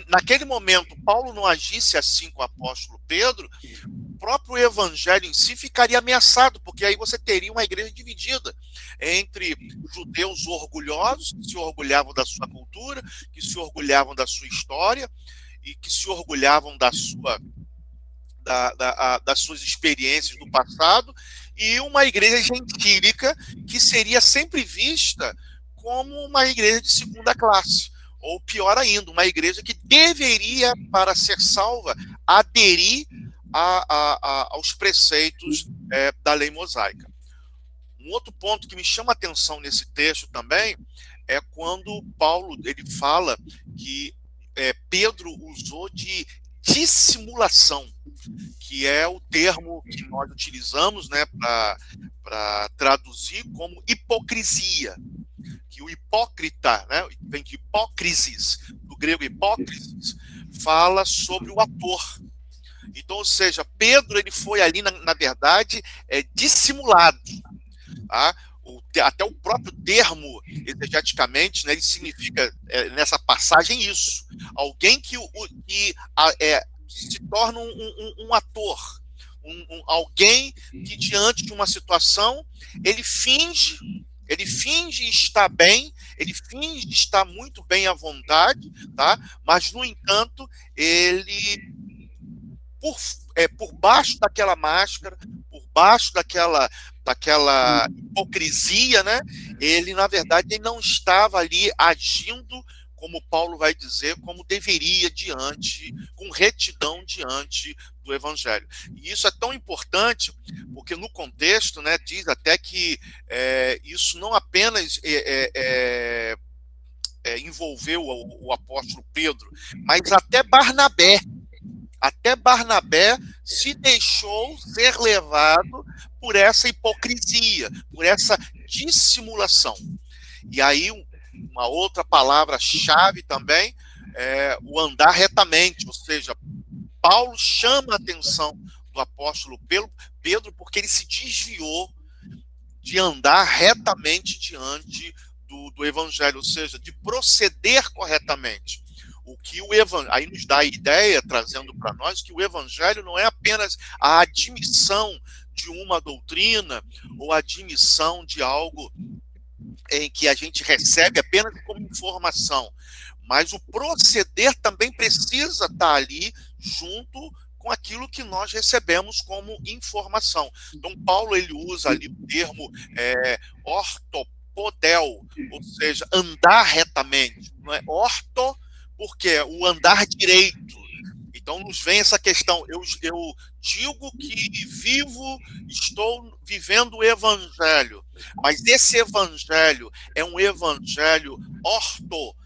[SPEAKER 2] naquele momento Paulo não agisse assim com o apóstolo Pedro, o próprio evangelho em si ficaria ameaçado, porque aí você teria uma igreja dividida entre os judeus orgulhosos, que se orgulhavam da sua cultura, que se orgulhavam da sua história e que se orgulhavam das suas experiências do passado, e uma igreja gentílica que seria sempre vista como uma igreja de segunda classe. Ou pior ainda, uma igreja que deveria, para ser salva, aderir aos preceitos da lei mosaica. Um outro ponto que me chama a atenção nesse texto também é quando Paulo ele fala que Pedro usou de dissimulação, que é o termo que nós utilizamos, né, para traduzir como hipocrisia. Que o hipócrita, né, vem de hipócrisis, do grego hipócrisis, fala sobre o ator. Então, ou seja, Pedro ele foi ali, na verdade, dissimulado. Tá? Até o próprio termo, exegeticamente, né, ele significa, nessa passagem, isso. Alguém que se torna um ator. Alguém que, diante de uma situação, ele finge estar bem, ele finge estar muito bem à vontade, tá? Mas, no entanto, ele, por baixo daquela máscara, por baixo daquela hipocrisia, né? Ele, na verdade, ele não estava ali agindo, como Paulo vai dizer, como deveria com retidão diante do evangelho. E isso é tão importante, porque no contexto, né, diz até que isso não apenas envolveu o apóstolo Pedro, mas até Barnabé se deixou ser levado por essa hipocrisia, por essa dissimulação. E aí, uma outra palavra-chave também é o andar retamente, ou seja, Paulo chama a atenção do apóstolo Pedro porque ele se desviou de andar retamente diante do evangelho, ou seja, de proceder corretamente. O que o evangelho aí nos dá a ideia, trazendo para nós, que o evangelho não é apenas a admissão de uma doutrina ou a admissão de algo em que a gente recebe apenas como informação, mas o proceder também precisa estar ali junto com aquilo que nós recebemos como informação. Então, Paulo ele usa ali o termo ortopodel, ou seja, andar retamente. Não é orto, porque é o andar direito. Então, nos vem essa questão. Eu digo que estou vivendo o evangelho, mas esse evangelho é um evangelho ou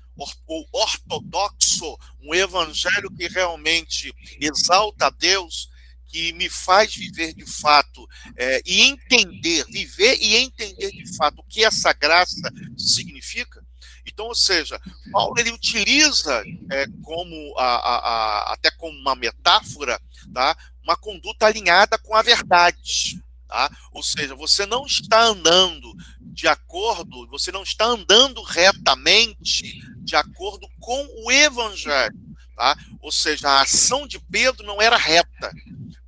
[SPEAKER 2] ortodoxo, um evangelho que realmente exalta a Deus, que me faz viver de fato e viver e entender de fato o que essa graça significa. Então, ou seja, Paulo ele utiliza como até como uma metáfora, tá? Uma conduta alinhada com a verdade. Tá? Ou seja, você não está andando você não está andando retamente de acordo com o evangelho. Tá? Ou seja, a ação de Pedro não era reta,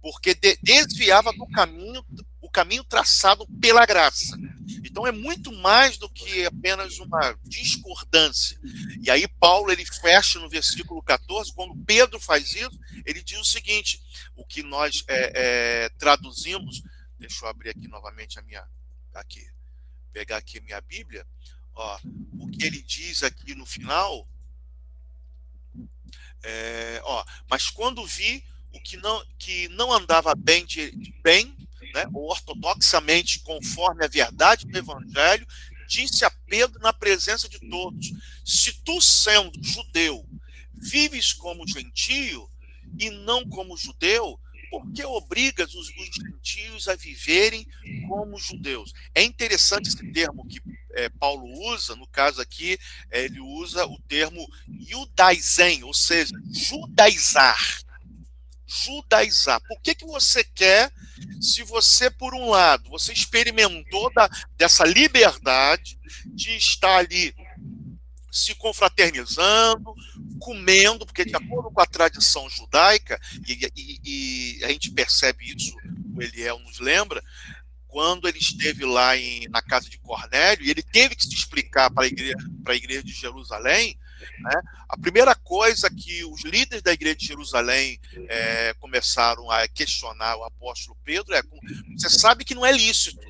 [SPEAKER 2] porque desviava do caminho traçado pela graça. Então é muito mais do que apenas uma discordância. E aí Paulo ele fecha no versículo 14, quando Pedro faz isso, ele diz o seguinte, o que nós traduzimos, deixa eu abrir aqui novamente pegar aqui a minha Bíblia, ó, o que ele diz aqui no final, mas quando vi o que não andava bem, né, ou ortodoxamente conforme a verdade do evangelho, disse a Pedro na presença de todos, se tu sendo judeu vives como gentio e não como judeu, por que obrigas os gentios a viverem como judeus? É interessante esse termo que Paulo usa, no caso aqui, ele usa o termo judaizem, ou seja, judaizar. Por que você quer, se você, por um lado, você experimentou dessa liberdade de estar ali se confraternizando, comendo, porque de acordo com a tradição judaica, e a gente percebe isso, o Eliel nos lembra, quando ele esteve lá na casa de Cornélio, e ele teve que se explicar para a igreja de Jerusalém, né, a primeira coisa que os líderes da igreja de Jerusalém começaram a questionar o apóstolo Pedro você sabe que não é lícito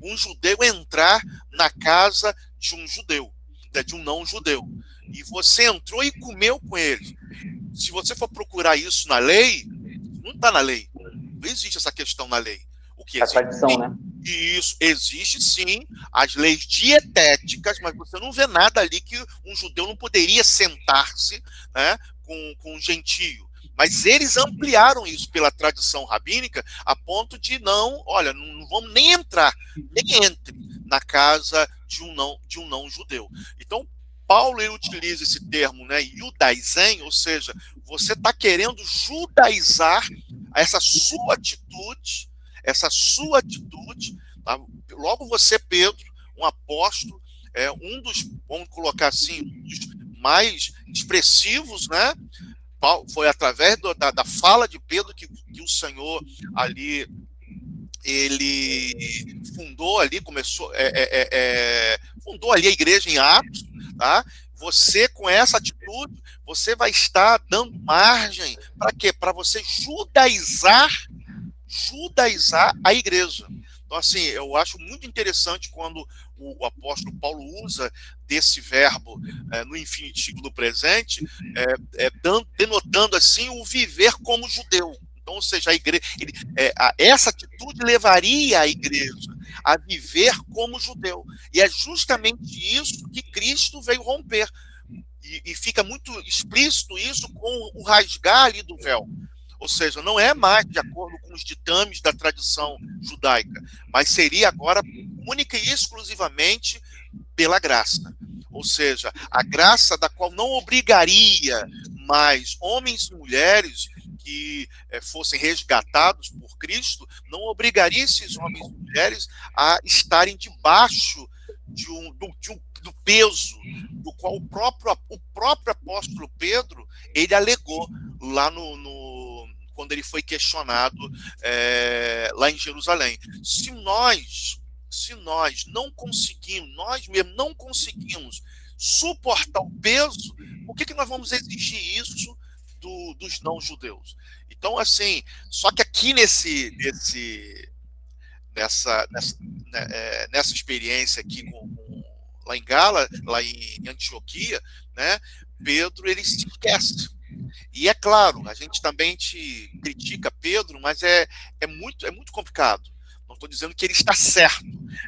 [SPEAKER 2] um judeu entrar na casa de um judeu, de um não-judeu. E você entrou e comeu com eles. Se você for procurar isso na lei, não está na lei. Não existe essa questão na lei. O que existe?
[SPEAKER 1] A tradição, né?
[SPEAKER 2] Isso, existe sim as leis dietéticas, mas você não vê nada ali que um judeu não poderia sentar-se, né, com um gentio. Mas eles ampliaram isso pela tradição rabínica a ponto de não vamos nem entrar, nem entre na casa de um não judeu. Então, Paulo ele utiliza esse termo, né, judaizem, ou seja, você está querendo judaizar essa sua atitude, tá? Logo você, Pedro, um apóstolo, um dos, vamos colocar assim, um dos mais expressivos, né? Foi através da fala de Pedro que o Senhor ali ele fundou ali, fundou ali a igreja em Atos, tá? Você, com essa atitude, você vai estar dando margem para quê? Para você judaizar a igreja. Então, assim, eu acho muito interessante quando o apóstolo Paulo usa desse verbo no infinitivo do presente, denotando, assim, o viver como judeu. Então, ou seja, a igreja, essa atitude levaria a igreja a viver como judeu. E é justamente isso que Cristo veio romper. e fica muito explícito isso com o rasgar ali do véu. Ou seja, não é mais de acordo com os ditames da tradição judaica, mas seria agora única e exclusivamente pela graça. Ou seja, a graça da qual não obrigaria mais homens e mulheres que fossem resgatados por Cristo, não obrigaria esses homens e mulheres a estarem debaixo do peso do qual o próprio apóstolo Pedro ele alegou lá quando ele foi questionado lá em Jerusalém. Se nós não conseguimos, nós mesmos não conseguimos suportar o peso, por que nós vamos exigir isso dos não-judeus? Então, assim, só que aqui nessa experiência aqui lá em Antioquia, né, Pedro ele se esquece. E é claro, a gente também critica Pedro, mas é muito complicado. Não estou dizendo que ele está certo,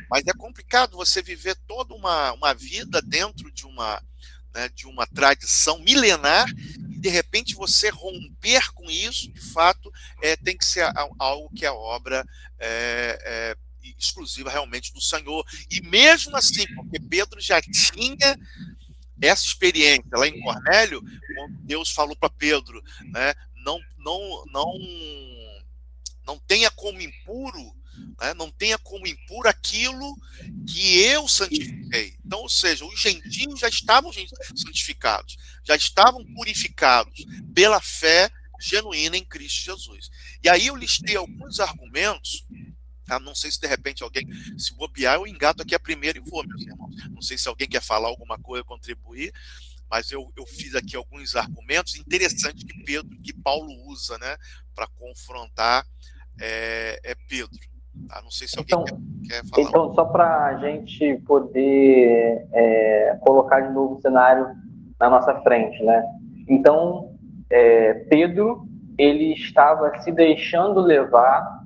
[SPEAKER 2] mas é complicado você viver toda uma vida dentro de uma tradição milenar e, de repente, você romper com isso, de fato, tem que ser algo que é obra exclusiva realmente do Senhor. E mesmo assim, porque Pedro já tinha essa experiência lá em Cornélio, quando Deus falou para Pedro, né, não tenha como impuro, né, não tenha como impuro aquilo que eu santifiquei. Então, ou seja, os gentios já estavam santificados, já estavam purificados pela fé genuína em Cristo Jesus. E aí eu listei alguns argumentos. Não sei se de repente alguém, se bobear, eu engato aqui a primeira e vou, meus irmãos. Não sei se alguém quer falar alguma coisa, contribuir, mas eu fiz aqui alguns argumentos interessantes que Paulo usa, né, para confrontar Pedro. Não sei se alguém quer falar.
[SPEAKER 1] Então, só para a gente poder colocar de novo o cenário na nossa frente, né? Então, Pedro, ele estava se deixando levar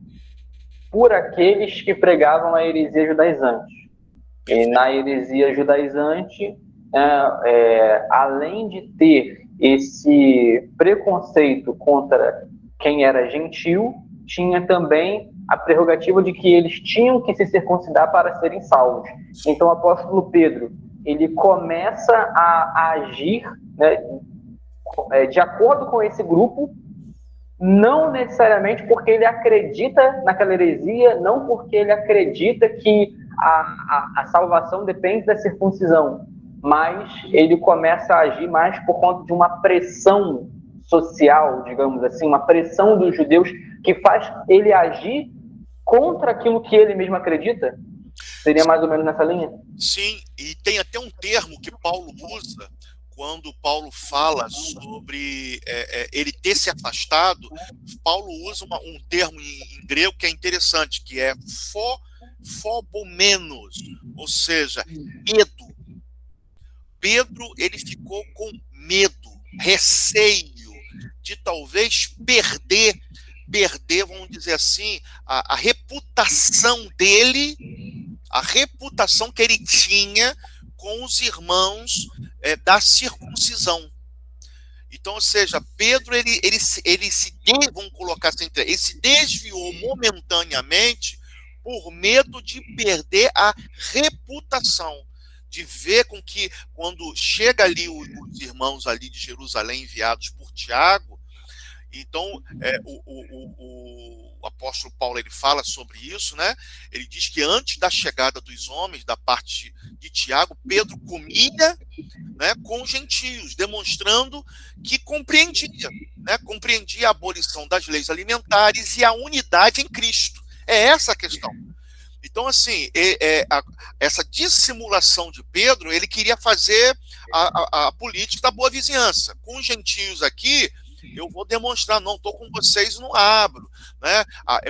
[SPEAKER 1] por aqueles que pregavam a heresia judaizante. E na heresia judaizante, além de ter esse preconceito contra quem era gentil, tinha também a prerrogativa de que eles tinham que se circuncidar para serem salvos. Então o apóstolo Pedro, ele começa a agir, né, de acordo com esse grupo, não necessariamente porque ele acredita naquela heresia, não porque ele acredita que a salvação depende da circuncisão, mas ele começa a agir mais por conta de uma pressão social, digamos assim, uma pressão dos judeus que faz ele agir contra aquilo que ele mesmo acredita? Seria mais ou menos nessa linha?
[SPEAKER 2] Sim, e tem até um termo que Paulo usa quando Paulo fala sobre ele ter se afastado. Paulo usa um termo em grego que é interessante, que é phobomenos, ou seja, medo. Pedro, ele ficou com medo, receio de talvez perder, vamos dizer assim, a reputação dele, a reputação que ele tinha com os irmãos da circuncisão. Então, ou seja, Pedro, vamos colocar assim, ele se desviou momentaneamente por medo de perder a reputação, de ver com que, quando chega ali os irmãos ali de Jerusalém enviados por Tiago, então o apóstolo Paulo ele fala sobre isso, né? Ele diz que antes da chegada dos homens, da parte de Tiago, Pedro comia, né, com os gentios, demonstrando que compreendia a abolição das leis alimentares e a unidade em Cristo. É essa a questão. Então, assim, essa dissimulação de Pedro, ele queria fazer a política da boa vizinhança. Com os gentios aqui, eu vou demonstrar, não estou com vocês, não abro. Né?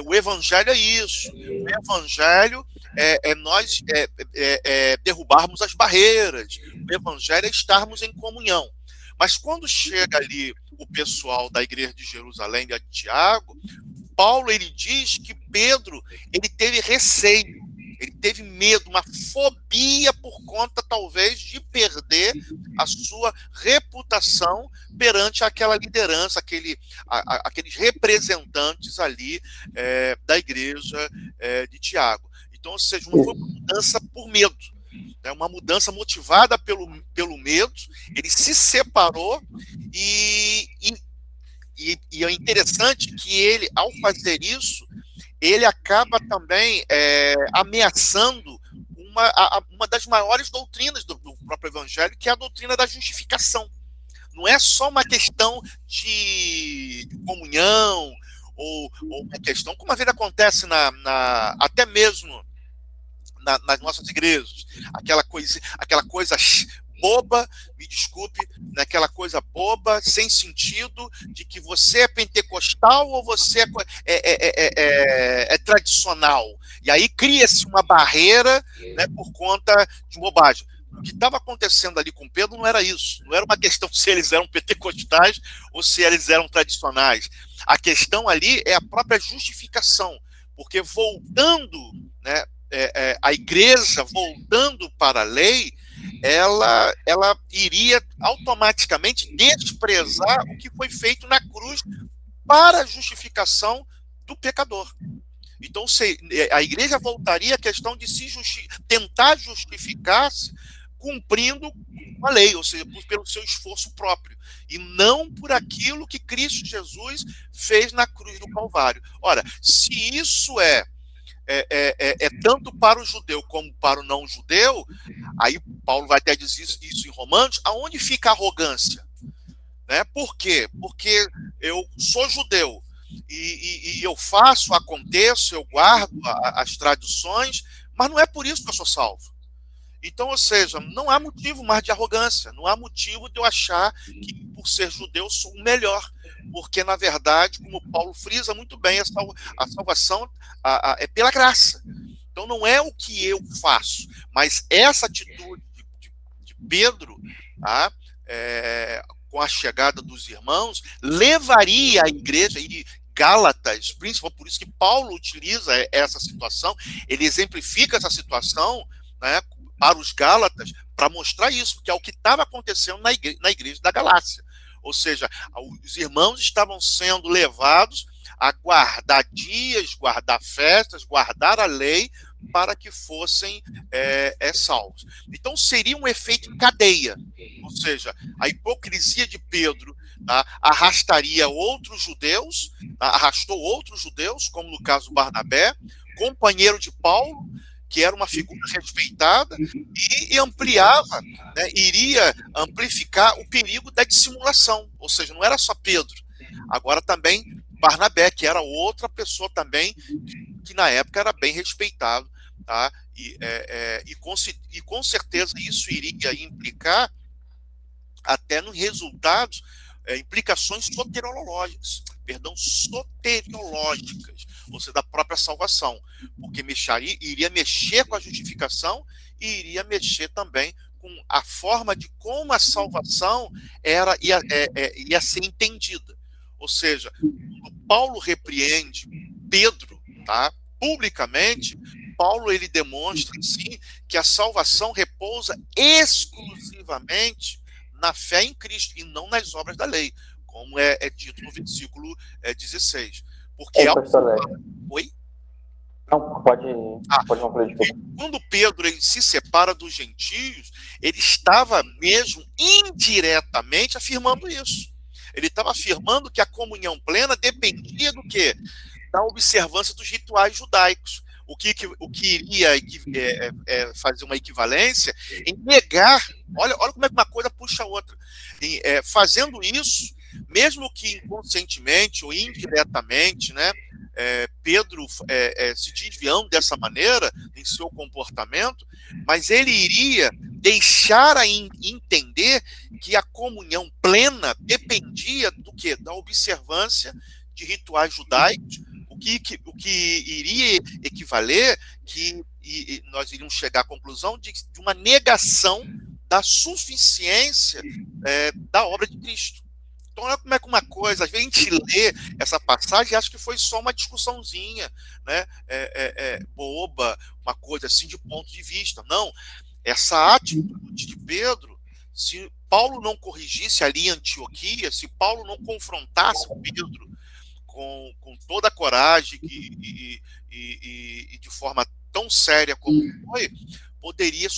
[SPEAKER 2] O evangelho é isso. O evangelho é nós derrubarmos as barreiras. O evangelho é estarmos em comunhão. Mas quando chega ali o pessoal da igreja de Jerusalém, de Tiago, Paulo ele diz que Pedro ele teve receio. Ele teve medo, uma fobia por conta, talvez, de perder a sua reputação perante aquela liderança, aqueles representantes ali da igreja de Tiago. Então, ou seja, não foi uma mudança por medo, né? Uma mudança motivada pelo medo. Ele se separou e é interessante que ele, ao fazer isso, ele acaba também ameaçando uma das maiores doutrinas do próprio Evangelho, que é a doutrina da justificação. Não é só uma questão de comunhão, ou uma questão, como às vezes acontece até mesmo nas nossas igrejas, aquela coisa boba, me desculpe, naquela coisa boba, sem sentido, de que você é pentecostal ou você é tradicional. E aí cria-se uma barreira, né, por conta de bobagem. O que estava acontecendo ali com Pedro não era isso. Não era uma questão se eles eram pentecostais ou se eles eram tradicionais. A questão ali é a própria justificação. Porque voltando, né, a igreja voltando para a lei, ela iria automaticamente desprezar o que foi feito na cruz para a justificação do pecador. Então, a igreja voltaria à questão de tentar justificar-se cumprindo a lei, ou seja, pelo seu esforço próprio, e não por aquilo que Cristo Jesus fez na cruz do Calvário. Ora, se isso é tanto para o judeu como para o não-judeu, aí Paulo vai até dizer isso em Romanos, aonde fica a arrogância? Né? Por quê? Porque eu sou judeu e eu faço, aconteço, eu guardo as tradições, mas não é por isso que eu sou salvo. Então, ou seja, não há motivo mais de arrogância, não há motivo de eu achar que por ser judeu eu sou o melhor, porque, na verdade, como Paulo frisa muito bem, a salvação é pela graça. Então, não é o que eu faço, mas essa atitude de Pedro, tá, com a chegada dos irmãos, levaria a igreja, e Gálatas, principalmente por isso que Paulo utiliza essa situação, ele exemplifica essa situação, né, para os Gálatas, para mostrar isso, que é o que estava acontecendo na igreja da Galácia. Ou seja, os irmãos estavam sendo levados a guardar dias, guardar festas, guardar a lei, para que fossem salvos. Então, seria um efeito em cadeia. Ou seja, a hipocrisia de Pedro, tá, arrastaria outros judeus, tá, arrastou outros judeus, como no caso Barnabé, companheiro de Paulo, que era uma figura respeitada, e ampliava, né, iria amplificar o perigo da dissimulação. Ou seja, não era só Pedro, agora também Barnabé, que era outra pessoa também, que na época era bem respeitado, tá? E com certeza isso iria implicar até nos resultados, implicações soteriológicas, ou seja, da própria salvação, porque iria mexer com a justificação e iria mexer também com a forma de como a salvação ia ser entendida. Ou seja, quando Paulo repreende Pedro, tá, publicamente, Paulo ele demonstra, sim, que a salvação repousa exclusivamente na fé em Cristo e não nas obras da lei, como é dito no versículo 16. Porque Oi?
[SPEAKER 1] Não, pode concluir.
[SPEAKER 2] Quando Pedro ele se separa dos gentios, ele estava mesmo indiretamente afirmando isso. Ele estava afirmando que a comunhão plena dependia do quê? Da observância dos rituais judaicos. O que iria fazer uma equivalência em negar, olha como é que uma coisa puxa a outra. Fazendo isso, mesmo que inconscientemente ou indiretamente, né, Pedro se desviando dessa maneira em seu comportamento, mas ele iria deixar a entender que a comunhão plena dependia do quê? Da observância de rituais judaicos, o que iria equivaler que nós iríamos chegar à conclusão de uma negação da suficiência da obra de Cristo. Então, olha como é que uma coisa, às vezes a gente lê essa passagem e acha que foi só uma discussãozinha, né? Boba, uma coisa assim de ponto de vista. Não, essa atitude de Pedro, se Paulo não corrigisse ali em Antioquia, se Paulo não confrontasse Pedro com toda a coragem e de forma tão séria como foi, poderia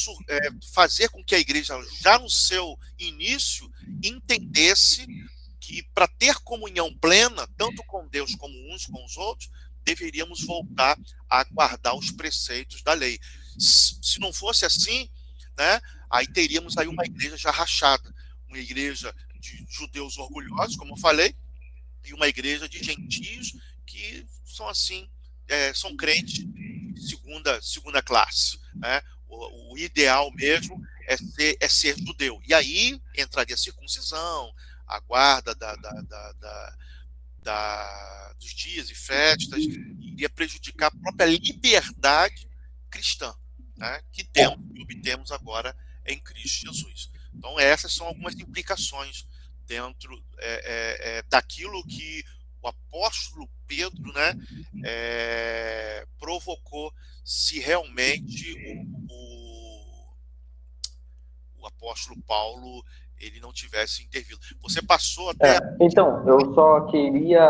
[SPEAKER 2] fazer com que a igreja, já no seu início, entendesse que para ter comunhão plena, tanto com Deus como uns com os outros, deveríamos voltar a guardar os preceitos da lei. Se não fosse assim, né, aí teríamos aí uma igreja já rachada, uma igreja de judeus orgulhosos, como eu falei, e uma igreja de gentios que são assim, são crentes de segunda classe, né? O ideal mesmo é ser judeu. E aí entraria a circuncisão, a guarda dos dias e festas, iria prejudicar a própria liberdade cristã, né, que obtemos agora em Cristo Jesus. Então, essas são algumas implicações dentro daquilo que o apóstolo Pedro, né, provocou, se realmente o apóstolo Paulo ele não tivesse intervido. Você passou até...
[SPEAKER 1] Então, eu só queria,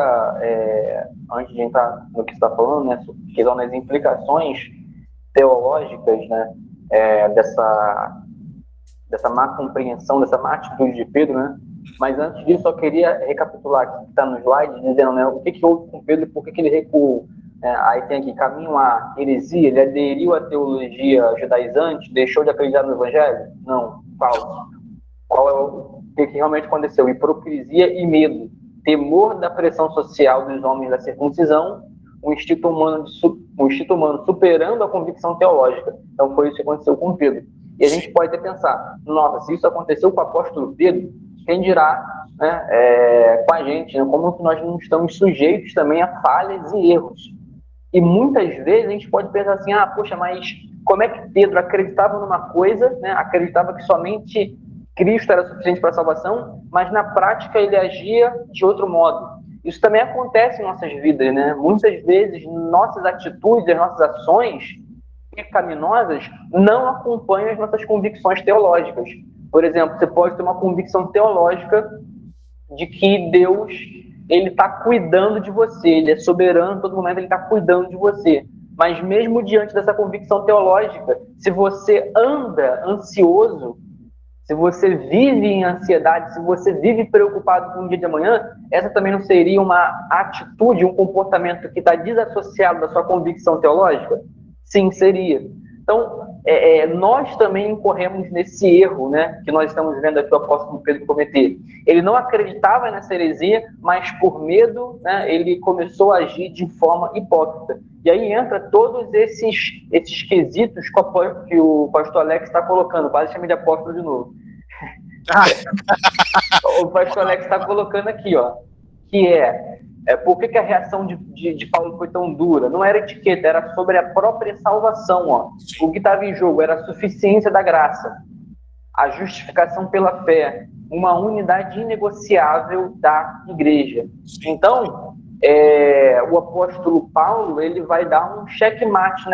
[SPEAKER 1] antes de entrar no que você está falando, né, questão das implicações teológicas, né, dessa má compreensão, dessa má atitude de Pedro, né? Mas antes disso, só queria recapitular aqui, que está no slide, dizendo, né, o que houve com Pedro e por que ele recuou. Aí tem aqui, caminho à heresia, ele aderiu à teologia judaizante, deixou de acreditar no evangelho? Não, falso. Qual é o que realmente aconteceu? Hipocrisia e medo, temor da pressão social dos homens da circuncisão, um instinto humano superando a convicção teológica. Então foi isso que aconteceu com Pedro. E a gente pode até pensar, nossa, se isso aconteceu com o apóstolo Pedro, quem dirá, né, com a gente, né, como nós não estamos sujeitos também a falhas e erros. E muitas vezes a gente pode pensar assim, poxa, mas como é que Pedro acreditava numa coisa, né, acreditava que somente Cristo era suficiente para a salvação, mas na prática ele agia de outro modo. Isso também acontece em nossas vidas, né? Muitas vezes nossas atitudes, as nossas ações pecaminosas não acompanham as nossas convicções teológicas. Por exemplo, você pode ter uma convicção teológica de que Deus ele está cuidando de você, ele é soberano, todo momento ele está cuidando de você. Mas mesmo diante dessa convicção teológica, se você anda ansioso, se você vive em ansiedade, se você vive preocupado com o dia de amanhã, essa também não seria uma atitude, um comportamento que está desassociado da sua convicção teológica? Sim, seria. Então, nós também incorremos nesse erro, né, que nós estamos vendo aqui o apóstolo Pedro cometer. Ele não acreditava nessa heresia, mas por medo, né, ele começou a agir de forma hipócrita. E aí entra todos esses quesitos que o pastor Alex está colocando, quase chamei de apóstolo de novo. O pastor Alex está colocando aqui, ó, que por que a reação de Paulo foi tão dura? Não era etiqueta, era sobre a própria salvação. Ó. O que estava em jogo era a suficiência da graça, a justificação pela fé, uma unidade inegociável da igreja. Então, o apóstolo Paulo ele vai dar um checkmate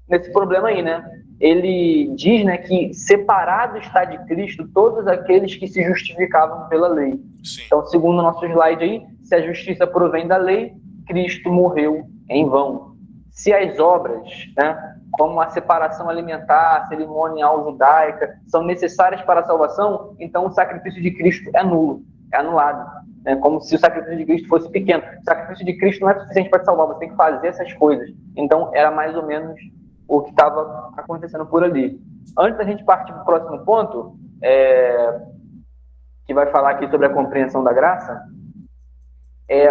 [SPEAKER 1] nesse problema aí, né? Ele diz, né, que separado está de Cristo todos aqueles que se justificavam pela lei.
[SPEAKER 2] Sim.
[SPEAKER 1] Então, segundo o nosso slide aí, se a justiça provém da lei, Cristo morreu em vão. Se as obras, né, como a separação alimentar, cerimonial judaica, são necessárias para a salvação, então o sacrifício de Cristo é nulo, é anulado. Né, como se o sacrifício de Cristo fosse pequeno. O sacrifício de Cristo não é suficiente para te salvar, você tem que fazer essas coisas. Então, era mais ou menos o que estava acontecendo por ali. Antes da gente partir para o próximo ponto, que vai falar aqui sobre a compreensão da graça,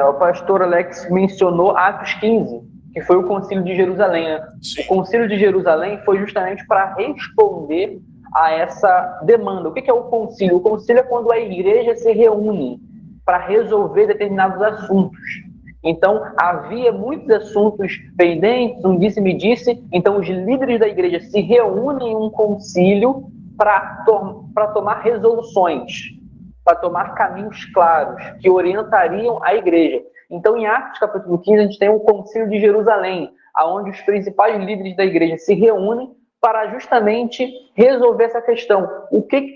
[SPEAKER 1] o pastor Alex mencionou Atos 15, que foi o Concílio de Jerusalém. Né? O Concílio de Jerusalém foi justamente para responder a essa demanda. O que é o concílio? O concílio é quando a igreja se reúne para resolver determinados assuntos. Então, havia muitos assuntos pendentes, um disse-me-disse, então os líderes da igreja se reúnem em um concílio para tomar resoluções, para tomar caminhos claros que orientariam a igreja. Então, em Atos capítulo 15, a gente tem um concílio de Jerusalém, onde os principais líderes da igreja se reúnem para justamente resolver essa questão.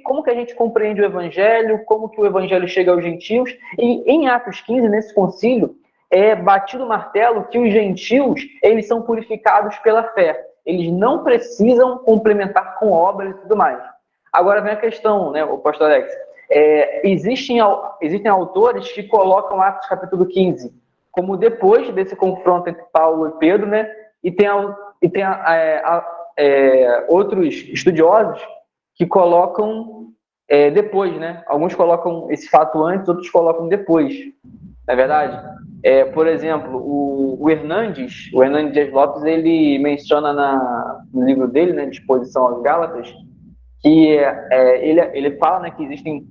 [SPEAKER 1] Como que a gente compreende o evangelho, como que o evangelho chega aos gentios. E em Atos 15, nesse concílio, é batido o martelo que os gentios, eles são purificados pela fé. Eles não precisam complementar com obras e tudo mais. Agora vem a questão, né, o pastor Alex. Existem autores que colocam Atos capítulo 15 como depois desse confronto entre Paulo e Pedro, né? E tem outros estudiosos que colocam depois, né? Alguns colocam esse fato antes, outros colocam depois. Não é verdade? Por exemplo, o Hernandes Dias Lopes, ele menciona no livro dele, né, Disposição aos Gálatas, que ele fala, né, que existem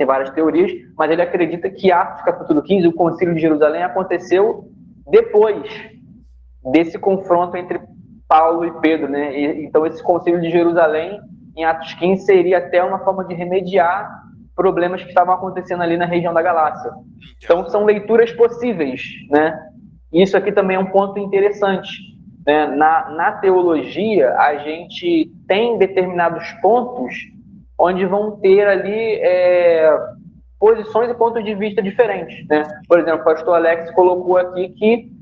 [SPEAKER 1] várias teorias, mas ele acredita que Atos capítulo 15, o concílio de Jerusalém, aconteceu depois desse confronto entre Paulo e Pedro, né? Então esse concílio de Jerusalém, em Atos 15, seria até uma forma de remediar problemas que estavam acontecendo ali na região da Galácia. Então são leituras possíveis, né? Isso aqui também é um ponto interessante, né? Na teologia, a gente tem determinados pontos onde vão ter ali posições e pontos de vista diferentes, né? Por exemplo, o pastor Alex colocou aqui que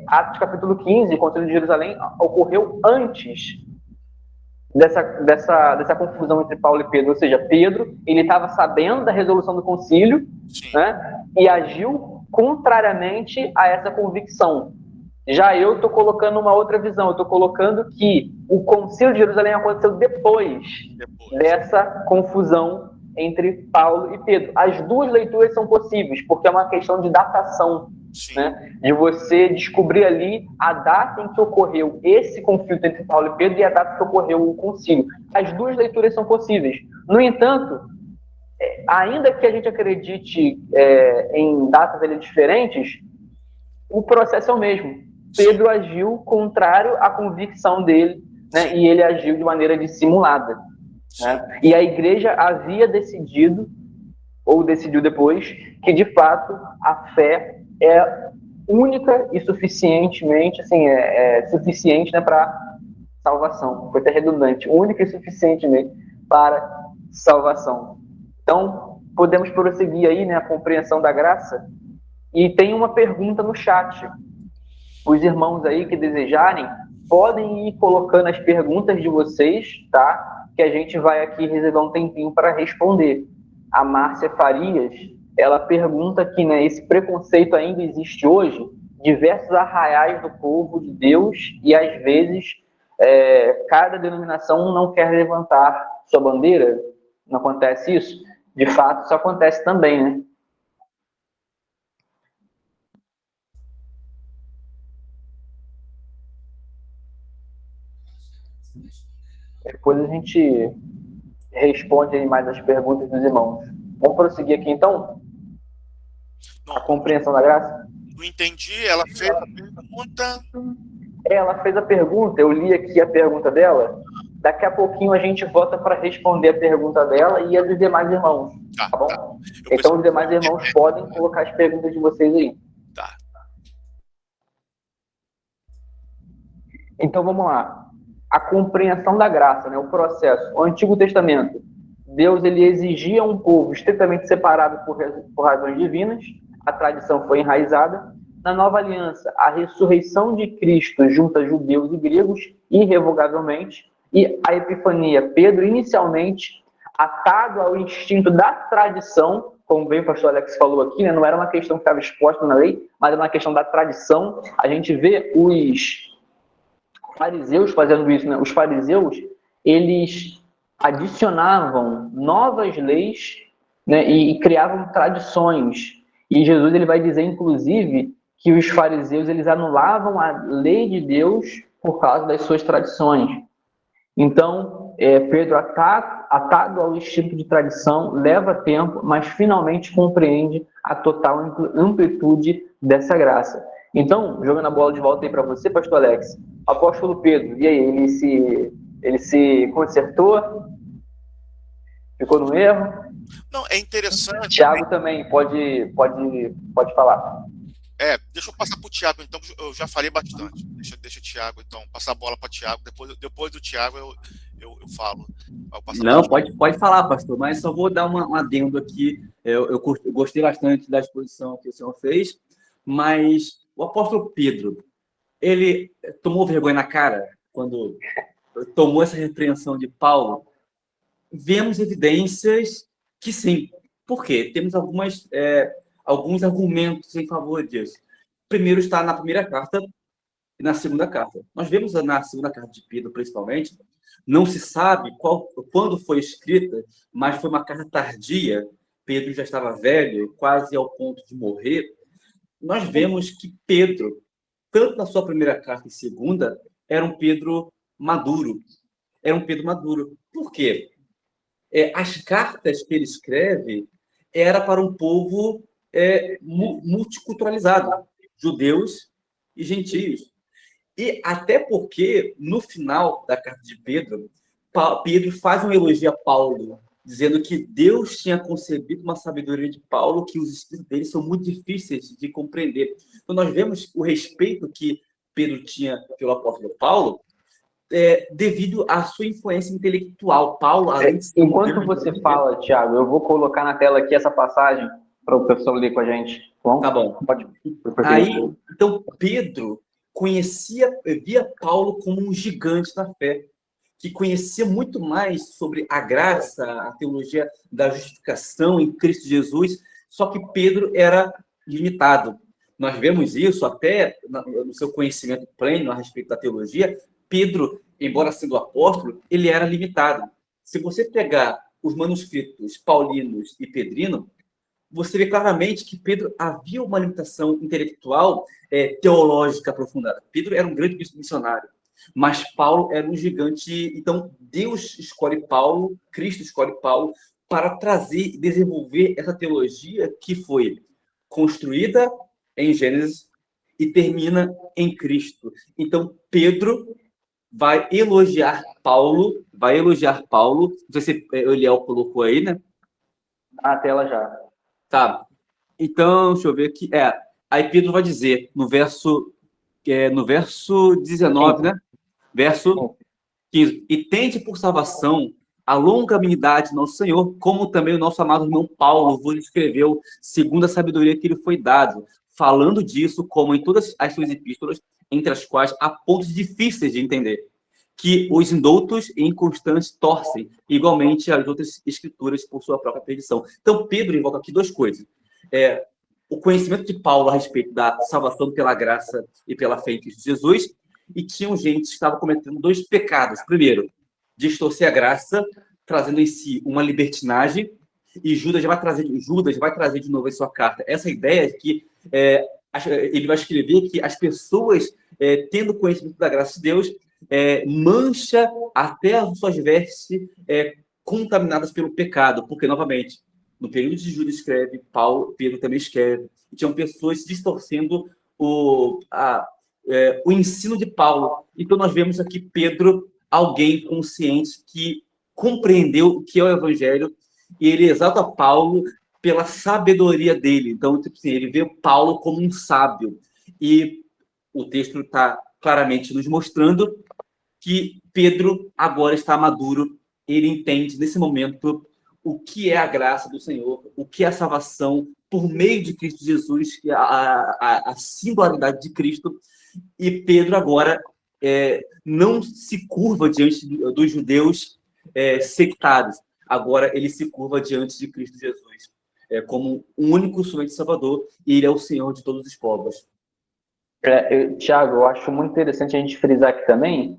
[SPEAKER 1] Atos capítulo 15, o concílio de Jerusalém, ocorreu antes dessa confusão entre Paulo e Pedro. Ou seja, Pedro, ele estava sabendo da resolução do concílio, né? E agiu contrariamente a essa convicção. Já eu estou colocando uma outra visão, eu estou colocando que o concílio de Jerusalém aconteceu depois dessa confusão entre Paulo e Pedro. As duas leituras são possíveis, porque é uma questão de datação, né? De você descobrir ali a data em que ocorreu esse conflito entre Paulo e Pedro e a data que ocorreu o concílio. As duas leituras são possíveis. No entanto, ainda que a gente acredite em datas ali diferentes, o processo é o mesmo. Pedro agiu contrário à convicção dele, né? E ele agiu de maneira dissimulada, né? E a igreja havia decidiu depois, que de fato a fé é única e suficientemente, suficiente, né, para salvação. Foi até redundante, única e suficientemente para salvação. Então, podemos prosseguir aí, né, a compreensão da graça. E tem uma pergunta no chat. Os irmãos aí que desejarem, podem ir colocando as perguntas de vocês, tá? Que a gente vai aqui reservar um tempinho para responder. A Márcia Farias, ela pergunta que, né, esse preconceito ainda existe hoje, diversos arraiais do povo de Deus, e às vezes cada denominação não quer levantar sua bandeira. Não acontece isso? De fato, isso acontece também, né? Depois a gente responde aí mais as perguntas dos irmãos. Vamos prosseguir aqui, então? A compreensão da graça?
[SPEAKER 2] Não entendi, ela fez a pergunta...
[SPEAKER 1] Ela fez a pergunta, eu li aqui a pergunta dela. Daqui a pouquinho a gente volta para responder a pergunta dela e a dos demais irmãos, tá bom? Tá. Então os demais irmãos podem colocar as perguntas de vocês aí.
[SPEAKER 2] Tá.
[SPEAKER 1] Então vamos lá. A compreensão da graça, né? O processo. O Antigo Testamento, Deus ele exigia um povo estritamente separado por razões divinas, a tradição foi enraizada. Na Nova Aliança, a ressurreição de Cristo junta judeus e gregos irrevogavelmente, e a Epifania, Pedro, inicialmente, atado ao instinto da tradição, como bem o pastor Alex falou aqui, né? Não era uma questão que estava exposta na lei, mas era uma questão da tradição. A gente vê os fariseus fazendo isso, né? Os fariseus, eles adicionavam novas leis, né? E criavam tradições. E Jesus ele vai dizer, inclusive, que os fariseus eles anulavam a lei de Deus por causa das suas tradições. Então, Pedro, atado ao instinto de tradição, leva tempo, mas finalmente compreende a total amplitude dessa graça. Então, jogando a bola de volta aí para você, pastor Alex, apóstolo Pedro, e aí, ele se consertou? Ficou no erro?
[SPEAKER 2] Não, é interessante.
[SPEAKER 1] Tiago também, pode falar.
[SPEAKER 2] Deixa eu passar para o Thiago, então, eu já falei bastante. Deixa o Thiago, então, passar a bola para o Thiago. Depois do Thiago eu falo.
[SPEAKER 3] Não, pode falar, pastor, mas só vou dar um adendo aqui. Eu gostei bastante da exposição que o senhor fez, mas o apóstolo Pedro, ele tomou vergonha na cara quando tomou essa repreensão de Paulo? Vemos evidências que sim. Por quê? Temos alguns argumentos em favor disso. Primeiro está na primeira carta e na segunda carta. Nós vemos na segunda carta de Pedro, principalmente, não se sabe quando foi escrita, mas foi uma carta tardia. Pedro já estava velho, quase ao ponto de morrer. Nós vemos que Pedro, tanto na sua primeira carta e segunda, era um Pedro maduro. Era um Pedro maduro. Por quê? As cartas que ele escreve era para um povo multiculturalizado, judeus e gentios. E até porque, no final da carta de Pedro, Pedro faz um elogio a Paulo, dizendo que Deus tinha concebido uma sabedoria de Paulo, que os escritos dele são muito difíceis de compreender. Então, nós vemos o respeito que Pedro tinha pelo apóstolo Paulo, devido à sua influência intelectual. Paulo, além de ser
[SPEAKER 1] Enquanto você fala, Thiago, eu vou colocar na tela aqui essa passagem para o pessoal ler com a gente.
[SPEAKER 3] Tá bom.
[SPEAKER 1] Pode.
[SPEAKER 3] Aí, então, Pedro via Paulo como um gigante na fé, que conhecia muito mais sobre a graça, a teologia da justificação em Cristo Jesus, só que Pedro era limitado. Nós vemos isso até no seu conhecimento pleno a respeito da teologia. Pedro, embora sendo apóstolo, ele era limitado. Se você pegar os manuscritos paulinos e pedrino, você vê claramente que Pedro havia uma limitação intelectual, teológica aprofundada. Pedro era um grande missionário, mas Paulo era um gigante. Então, Deus escolhe Paulo, Cristo escolhe Paulo, para trazer e desenvolver essa teologia que foi construída em Gênesis e termina em Cristo. Então, Pedro vai elogiar Paulo. Não sei se o Eliel colocou aí, né?
[SPEAKER 1] A tela já.
[SPEAKER 3] Tá. Então, deixa eu ver aqui. Aí Pedro vai dizer, no verso 19, né? Verso 15. E tende por salvação a longanimidade do nosso Senhor, como também o nosso amado irmão Paulo vos escreveu, segundo a sabedoria que lhe foi dado, falando disso, como em todas as suas epístolas, entre as quais há pontos difíceis de entender, que os indoutos e inconstantes torcem, igualmente as outras escrituras por sua própria perdição. Então, Pedro invoca aqui duas coisas. O conhecimento de Paulo a respeito da salvação pela graça e pela fé em Cristo Jesus, e tinham gente que estava cometendo dois pecados. Primeiro, distorcer a graça, trazendo em si uma libertinagem, e Judas vai trazer de novo em sua carta essa ideia de que ele vai escrever que as pessoas, tendo conhecimento da graça de Deus, mancha até as suas vestes contaminadas pelo pecado, porque, novamente, no período de Judas escreve, Pedro também escreve, e tinham pessoas distorcendo o ensino de Paulo. Então, nós vemos aqui Pedro, alguém consciente que compreendeu o que é o Evangelho, e ele exalta Paulo pela sabedoria dele. Então, tipo assim, ele vê Paulo como um sábio. E o texto está claramente nos mostrando que Pedro agora está maduro, ele entende nesse momento o que é a graça do Senhor, o que é a salvação por meio de Cristo Jesus, a singularidade de Cristo. E Pedro agora não se curva diante dos judeus sectários, agora ele se curva diante de Cristo Jesus, como o único somente Salvador, e ele é o Senhor de todos os povos.
[SPEAKER 1] Tiago, eu acho muito interessante a gente frisar aqui também,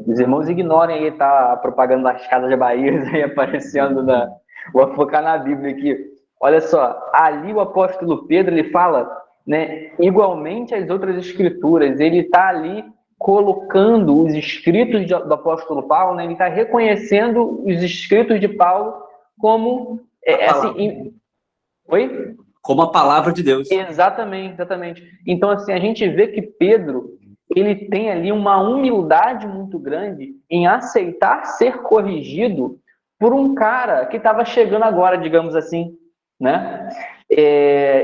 [SPEAKER 1] os irmãos ignorem aí, tá, a propaganda das Casas de Bahia aí aparecendo vou focar na Bíblia aqui. Olha só, ali o apóstolo Pedro, ele fala, né, igualmente às outras escrituras, ele está ali colocando os escritos do apóstolo Paulo, né, ele está reconhecendo os escritos de Paulo como Oi?
[SPEAKER 3] Como a palavra de Deus.
[SPEAKER 1] Exatamente. Então, assim, a gente vê que Pedro, ele tem ali uma humildade muito grande em aceitar ser corrigido por um cara que estava chegando agora, digamos assim, né?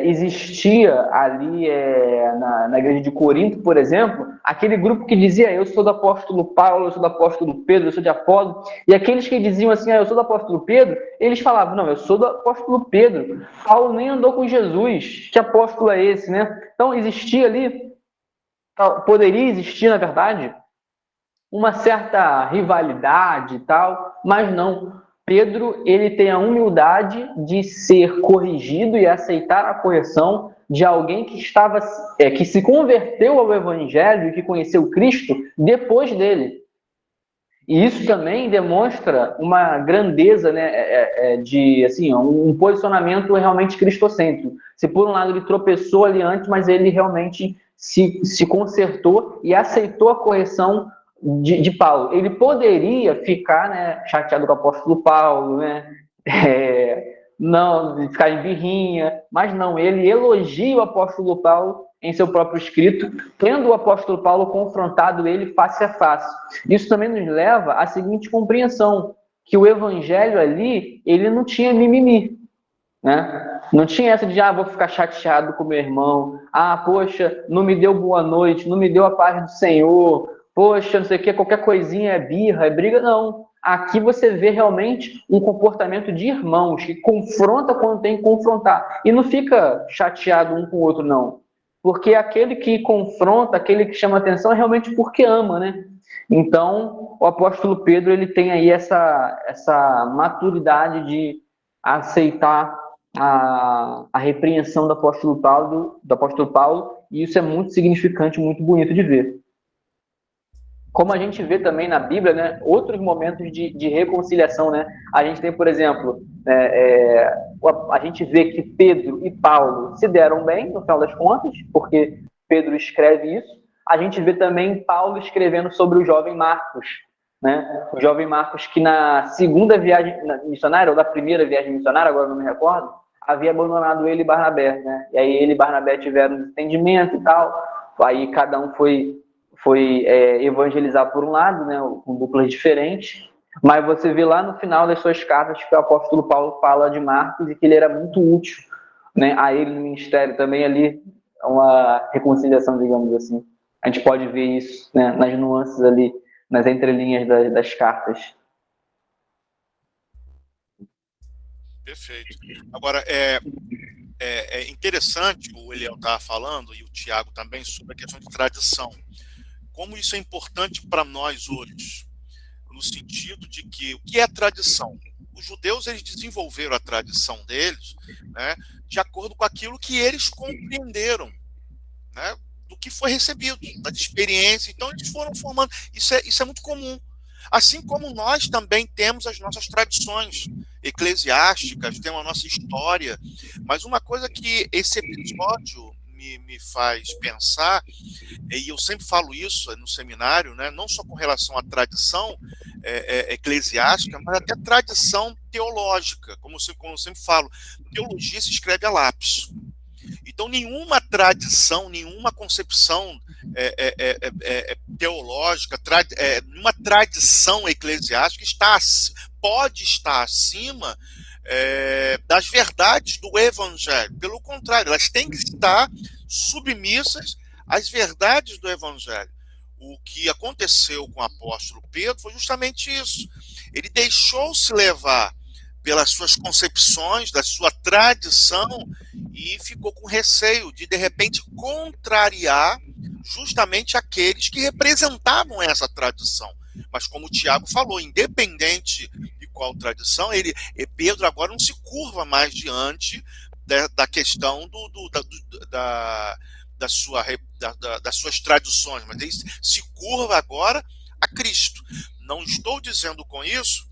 [SPEAKER 1] Existia ali na igreja de Corinto, por exemplo, aquele grupo que dizia: eu sou do apóstolo Paulo, eu sou do apóstolo Pedro, eu sou de Apolo, e aqueles que diziam assim: eu sou do apóstolo Pedro, eles falavam: não, eu sou do apóstolo Pedro, Paulo nem andou com Jesus, que apóstolo é esse, né? Então existia ali, poderia existir, na verdade, uma certa rivalidade e tal, mas não. Pedro, ele tem a humildade de ser corrigido e aceitar a correção de alguém que se converteu ao evangelho e que conheceu Cristo depois dele. E isso também demonstra uma grandeza, né, de assim, um posicionamento realmente cristocêntrico. Se por um lado ele tropeçou ali antes, mas ele realmente se consertou e aceitou a correção de Paulo. Ele poderia ficar, né, chateado com o apóstolo Paulo, né, não ficar em birrinha, mas não, ele elogia o apóstolo Paulo em seu próprio escrito, tendo o apóstolo Paulo confrontado ele face a face. Isso também nos leva à seguinte compreensão, que o evangelho ali, ele não tinha mimimi, né? Não tinha essa de, vou ficar chateado com meu irmão, poxa, não me deu boa noite, não me deu a paz do Senhor, poxa, não sei o que, qualquer coisinha é birra, é briga, não. Aqui você vê realmente um comportamento de irmãos, que confronta quando tem que confrontar, e não fica chateado um com o outro, não. Porque aquele que confronta, aquele que chama atenção, é realmente porque ama, né? Então, o apóstolo Pedro, ele tem aí essa maturidade de aceitar a repreensão do apóstolo Paulo, e isso é muito significante, muito bonito de ver. Como a gente vê também na Bíblia, né, outros momentos de reconciliação, né? A gente tem, por exemplo, a gente vê que Pedro e Paulo se deram bem, no final das contas, porque Pedro escreve isso. A gente vê também Paulo escrevendo sobre o jovem Marcos, né? O jovem Marcos que na segunda viagem missionária, ou na primeira viagem missionária, agora não me recordo, havia abandonado ele e Barnabé, né? E aí ele e Barnabé tiveram um entendimento e tal, aí cada um foi evangelizar por um lado, né, com duplas diferentes, mas você vê lá no final das suas cartas que o apóstolo Paulo fala de Marcos e que ele era muito útil, né, a ele no ministério também ali, uma reconciliação, digamos assim. A gente pode ver isso, né, nas nuances ali, nas entrelinhas das cartas.
[SPEAKER 2] Perfeito. Agora, é interessante, o Eliel estava falando, e o Tiago também, sobre a questão de tradição. Como isso é importante para nós hoje, no sentido de que o que é tradição? Os judeus, eles desenvolveram a tradição deles, né, de acordo com aquilo que eles compreenderam, né, do que foi recebido, da experiência. Então eles foram formando. Isso é muito comum. Assim como nós também temos as nossas tradições eclesiásticas, temos a nossa história. Mas uma coisa que esse episódio me faz pensar, e eu sempre falo isso no seminário, né, não só com relação à tradição eclesiástica, mas até tradição teológica. Como eu sempre falo, teologia se escreve a lápis. Então, nenhuma tradição, nenhuma concepção teológica, nenhuma tradição eclesiástica pode estar acima das verdades do Evangelho. Pelo contrário, elas têm que estar submissas às verdades do Evangelho. O que aconteceu com o apóstolo Pedro foi justamente isso. Ele deixou-se levar pelas suas concepções, da sua tradição, e ficou com receio de repente, contrariar justamente aqueles que representavam essa tradição. Mas como o Tiago falou, independente de qual tradição, Pedro agora não se curva mais diante da questão das suas tradições, mas ele se curva agora a Cristo. Não estou dizendo com isso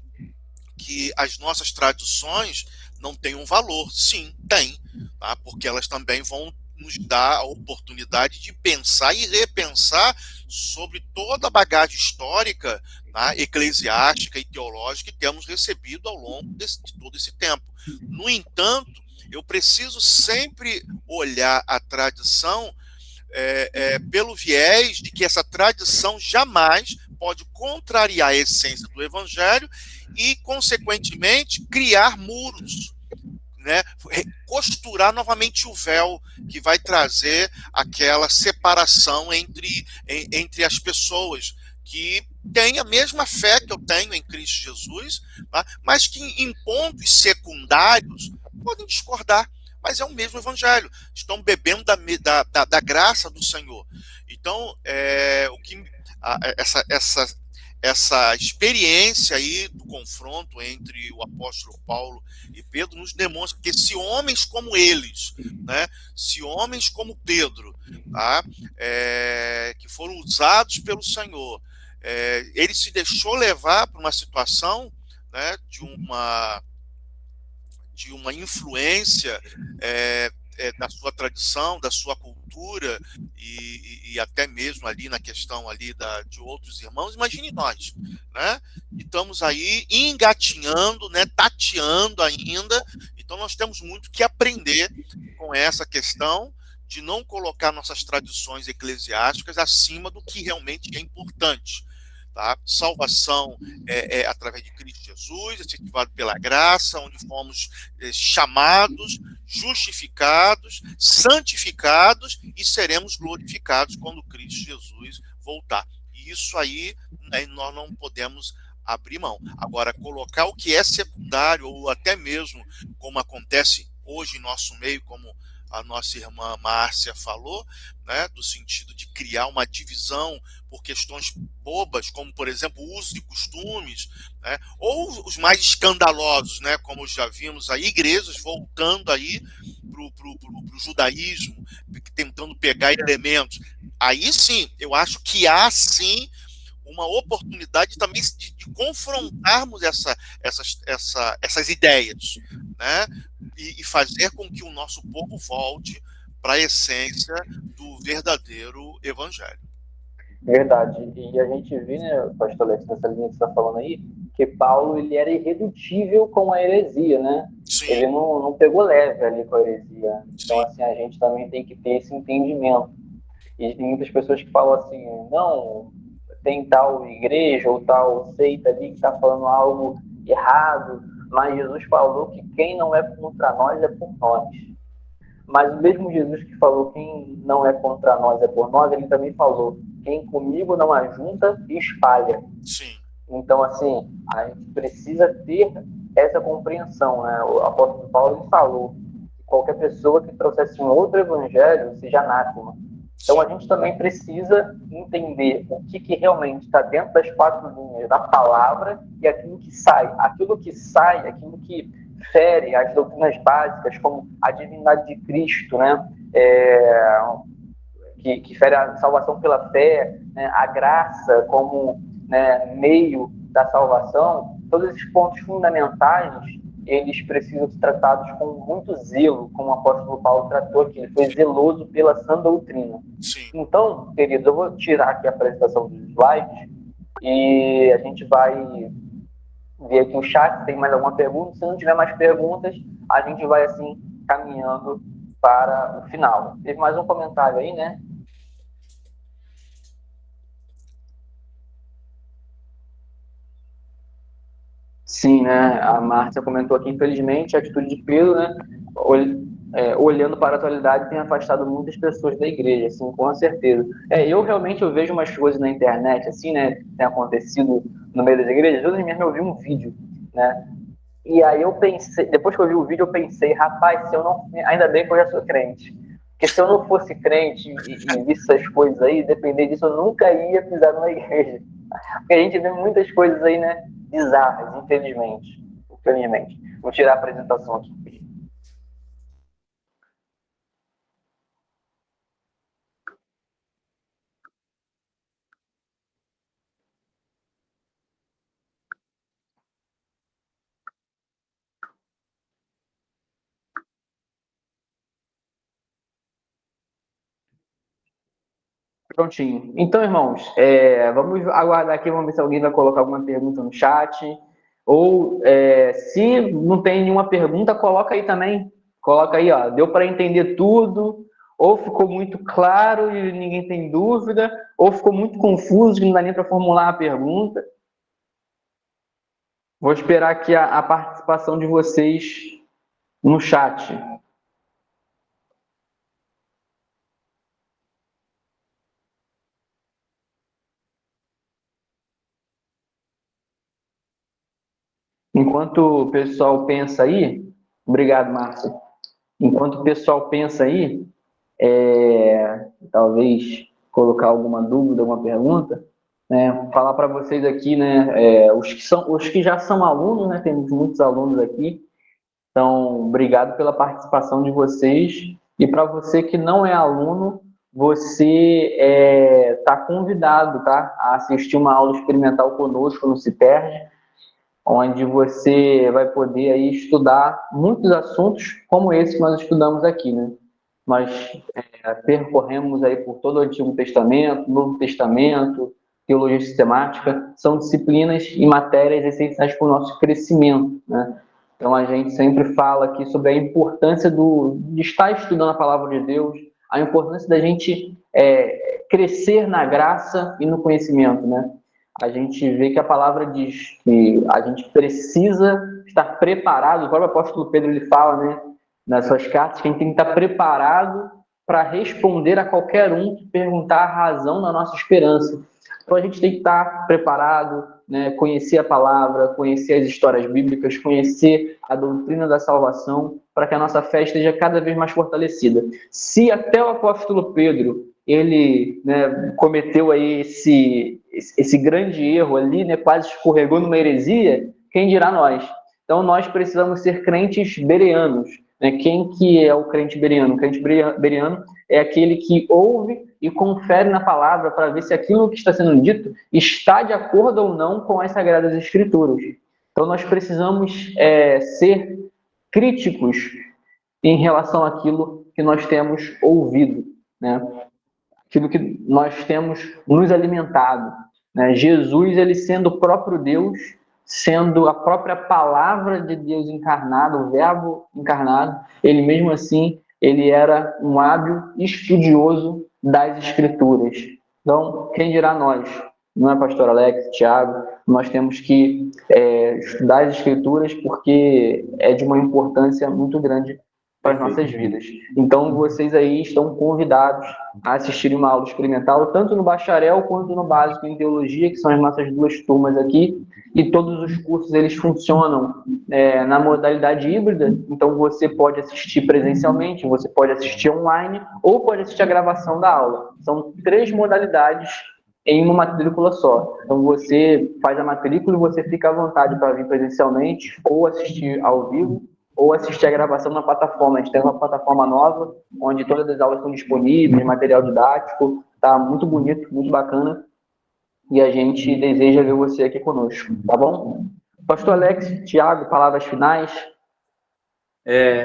[SPEAKER 2] que as nossas tradições não têm um valor. Sim, tem, tá? Porque elas também vão nos dar a oportunidade de pensar e repensar sobre toda a bagagem histórica, tá, eclesiástica e teológica que temos recebido ao longo de todo esse tempo. No entanto, eu preciso sempre olhar a tradição pelo viés de que essa tradição jamais pode contrariar a essência do Evangelho e, consequentemente, criar muros, né? Costurar novamente o véu que vai trazer aquela separação entre as pessoas que têm a mesma fé que eu tenho em Cristo Jesus, tá? Mas que em pontos secundários podem discordar, mas é o mesmo evangelho, estão bebendo da graça do Senhor. Então, essa experiência aí do confronto entre o apóstolo Paulo e Pedro nos demonstra que se homens como eles, né, se homens como Pedro, tá, que foram usados pelo Senhor, ele se deixou levar para uma situação, né, de uma influência da sua tradição, da sua cultura e até mesmo ali na questão ali de outros irmãos. Imagine nós, né? E estamos aí engatinhando, né? Tateando ainda. Então nós temos muito que aprender com essa questão de não colocar nossas tradições eclesiásticas acima do que realmente é importante. Tá? Salvação é através de Cristo Jesus, efetivado pela graça, onde fomos chamados, justificados, santificados e seremos glorificados quando Cristo Jesus voltar. E isso aí, né, nós não podemos abrir mão. Agora, colocar o que é secundário, ou até mesmo como acontece hoje em nosso meio, como a nossa irmã Márcia falou, né, do sentido de criar uma divisão por questões bobas, como, por exemplo, usos e costumes, né, ou os mais escandalosos, né, como já vimos aí, igrejas voltando aí para o judaísmo, tentando pegar elementos. Aí sim, eu acho que há sim uma oportunidade também de confrontarmos essas ideias, né? E fazer com que o nosso povo volte para a essência do verdadeiro evangelho.
[SPEAKER 1] Verdade. E a gente vê, né, pastor Alex, nessa linha que você está falando aí, que Paulo ele era irredutível com a heresia, né?
[SPEAKER 2] Sim.
[SPEAKER 1] Ele não pegou leve ali com a heresia. Então,
[SPEAKER 2] Sim.
[SPEAKER 1] assim, a gente também tem que ter esse entendimento. E tem muitas pessoas que falam assim, não, tem tal igreja ou tal seita ali que está falando algo errado, mas Jesus falou que quem não é contra nós é por nós. Mas o mesmo Jesus que falou quem não é contra nós é por nós, ele também falou quem comigo não ajunta, espalha.
[SPEAKER 2] Sim.
[SPEAKER 1] Então, assim, a gente precisa ter essa compreensão, né? O apóstolo Paulo ele falou que qualquer pessoa que trouxesse um outro evangelho seja anátema. Então, a gente também precisa entender o que realmente está dentro das quatro linhas da palavra e aquilo que sai. Aquilo que fere as doutrinas básicas, como a divindade de Cristo, né? Que fere a salvação pela fé, né? A graça como, né, meio da salvação. Todos esses pontos fundamentais, eles precisam ser tratados com muito zelo, como o apóstolo Paulo tratou aqui. Ele foi zeloso pela sã doutrina.
[SPEAKER 2] Sim.
[SPEAKER 1] Então, queridos, eu vou tirar aqui a apresentação dos slides e a gente vai ver aqui o chat, se tem mais alguma pergunta. Se não tiver mais perguntas, a gente vai, assim, caminhando para o final. Teve mais um comentário aí, né? Sim, né? A Márcia comentou aqui, infelizmente, a atitude de Pedro, né? Olhando para a atualidade, tem afastado muitas pessoas da igreja, assim, com certeza. Eu vejo umas coisas na internet, assim, né? Tem acontecido no meio das igrejas. Hoje mesmo eu vi um vídeo, né? E aí eu pensei, depois que eu vi o vídeo, eu pensei, rapaz, ainda bem que eu já sou crente. Porque se eu não fosse crente e visse essas coisas aí, depender disso, eu nunca ia pisar numa igreja. Porque a gente vê muitas coisas aí, né? Bizarras, infelizmente. Vou tirar a apresentação aqui. Prontinho. Então, irmãos, vamos aguardar aqui, vamos ver se alguém vai colocar alguma pergunta no chat. Ou, se não tem nenhuma pergunta, coloca aí também. Coloca aí, ó, deu para entender tudo, ou ficou muito claro e ninguém tem dúvida, ou ficou muito confuso e não dá nem para formular a pergunta. Vou esperar aqui a participação de vocês no chat. Enquanto o pessoal pensa aí, obrigado, Márcia. Enquanto o pessoal pensa aí, talvez colocar alguma dúvida, alguma pergunta, né? Falar para vocês aqui, né? Os que já são alunos, né? Temos muitos alunos aqui. Então, obrigado pela participação de vocês. E para você que não é aluno, você está convidado, tá? A assistir uma aula experimental conosco no Citerge, onde você vai poder aí estudar muitos assuntos como esse que nós estudamos aqui, né? Nós percorremos aí por todo o Antigo Testamento, Novo Testamento, teologia sistemática, são disciplinas e matérias essenciais para o nosso crescimento, né? Então a gente sempre fala aqui sobre a importância de estar estudando a palavra de Deus, a importância da gente crescer na graça e no conhecimento, né? A gente vê que a palavra diz que a gente precisa estar preparado, o próprio apóstolo Pedro ele fala, né, nas suas cartas, que a gente tem que estar preparado para responder a qualquer um que perguntar a razão da nossa esperança. Então a gente tem que estar preparado, né, conhecer a palavra, conhecer as histórias bíblicas, conhecer a doutrina da salvação, para que a nossa fé esteja cada vez mais fortalecida. Se até o apóstolo Pedro ele, né, cometeu aí esse grande erro ali, né, quase escorregou numa heresia, quem dirá nós? Então nós precisamos ser crentes bereanos, né? Quem que é o crente bereano? O crente bereano é aquele que ouve e confere na palavra para ver se aquilo que está sendo dito está de acordo ou não com as Sagradas Escrituras. Então nós precisamos ser críticos em relação àquilo que nós temos ouvido, né? Aquilo que nós temos nos alimentado, né? Jesus, ele sendo o próprio Deus, sendo a própria palavra de Deus encarnada, o verbo encarnado, ele mesmo assim, ele era um hábil estudioso das Escrituras. Então, quem dirá nós? Não é pastor Alex, Tiago, nós temos que estudar as Escrituras porque é de uma importância muito grande para as nossas vidas. Então, vocês aí estão convidados a assistirem uma aula experimental, tanto no bacharel quanto no básico em teologia, que são as nossas duas turmas aqui, e todos os cursos eles funcionam na modalidade híbrida, então você pode assistir presencialmente, você pode assistir online, ou pode assistir a gravação da aula. São 3 modalidades em uma matrícula só. Então você faz a matrícula e você fica à vontade para vir presencialmente, ou assistir ao vivo, ou assistir a gravação na plataforma. A gente tem uma plataforma nova, onde todas as aulas estão disponíveis, material didático, tá muito bonito, muito bacana, e a gente deseja ver você aqui conosco, tá bom? Pastor Alex, Tiago, palavras finais?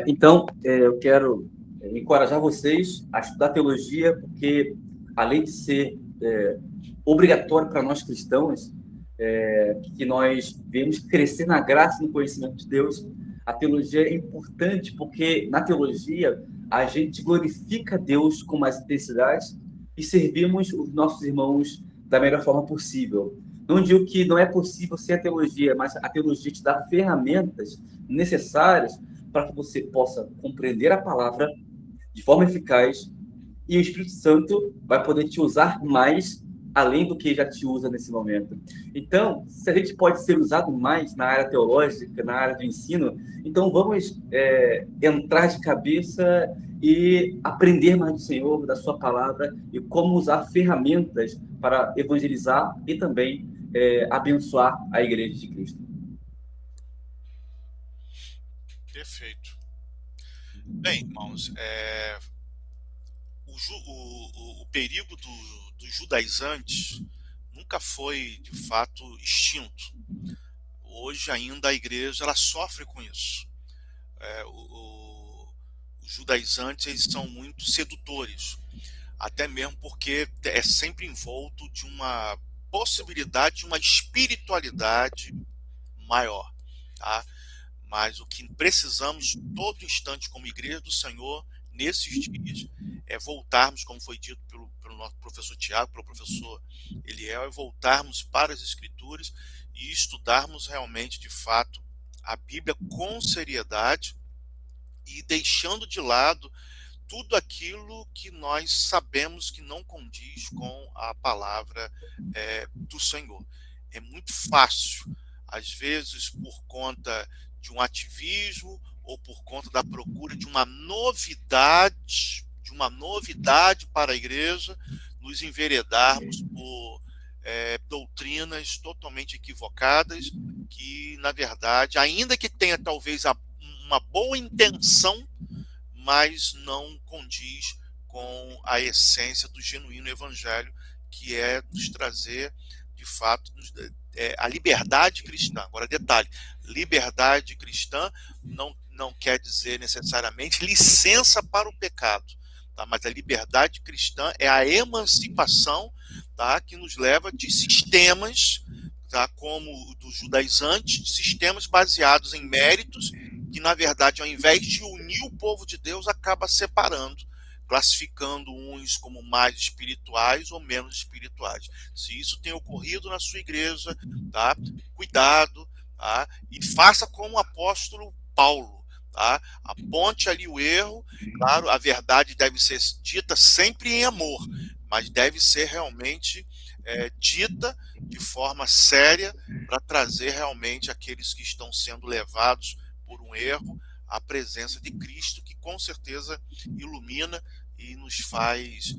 [SPEAKER 3] Então, eu quero encorajar vocês a estudar teologia, porque além de ser obrigatório para nós cristãos, que nós devemos crescer na graça e no conhecimento de Deus, a teologia é importante porque na teologia a gente glorifica Deus com mais intensidade e servimos os nossos irmãos da melhor forma possível. Não digo que não é possível sem a teologia, mas a teologia te dá ferramentas necessárias para que você possa compreender a palavra de forma eficaz e o Espírito Santo vai poder te usar mais além do que já te usa nesse momento. Então, se a gente pode ser usado mais na área teológica, na área do ensino, então vamos entrar de cabeça e aprender mais do Senhor, da sua palavra, e como usar ferramentas para evangelizar e também abençoar a Igreja de Cristo.
[SPEAKER 2] Perfeito. Bem, irmãos, o perigo dos judaizantes nunca foi, de fato, extinto. Hoje ainda a igreja ela sofre com isso. Os judaizantes eles são muito sedutores, até mesmo porque é sempre envolto de uma possibilidade de uma espiritualidade maior, tá? Mas o que precisamos todo instante como igreja do Senhor nesses dias é voltarmos, como foi dito pelo nosso professor Tiago, pelo professor Eliel, é voltarmos para as Escrituras e estudarmos realmente, de fato, a Bíblia com seriedade e deixando de lado tudo aquilo que nós sabemos que não condiz com a palavra do Senhor. É muito fácil, às vezes, por conta de um ativismo ou por conta da procura de uma novidade para a igreja, nos enveredarmos por doutrinas totalmente equivocadas, que, na verdade, ainda que tenha talvez uma boa intenção, mas não condiz com a essência do genuíno evangelho, que é nos trazer, de fato, a liberdade cristã. Agora, detalhe, liberdade cristã não quer dizer necessariamente licença para o pecado, tá? Mas a liberdade cristã é a emancipação, tá? Que nos leva de sistemas, tá? Como o dos judaizantes, sistemas baseados em méritos, que, na verdade, ao invés de unir o povo de Deus, acaba separando, classificando uns como mais espirituais ou menos espirituais. Se isso tem ocorrido na sua igreja, tá? Cuidado, tá? E faça como o apóstolo Paulo, tá? Aponte ali o erro. Claro, a verdade deve ser dita sempre em amor, mas deve ser realmente dita de forma séria, para trazer realmente aqueles que estão sendo levados por um erro à presença de Cristo, que com certeza ilumina e nos faz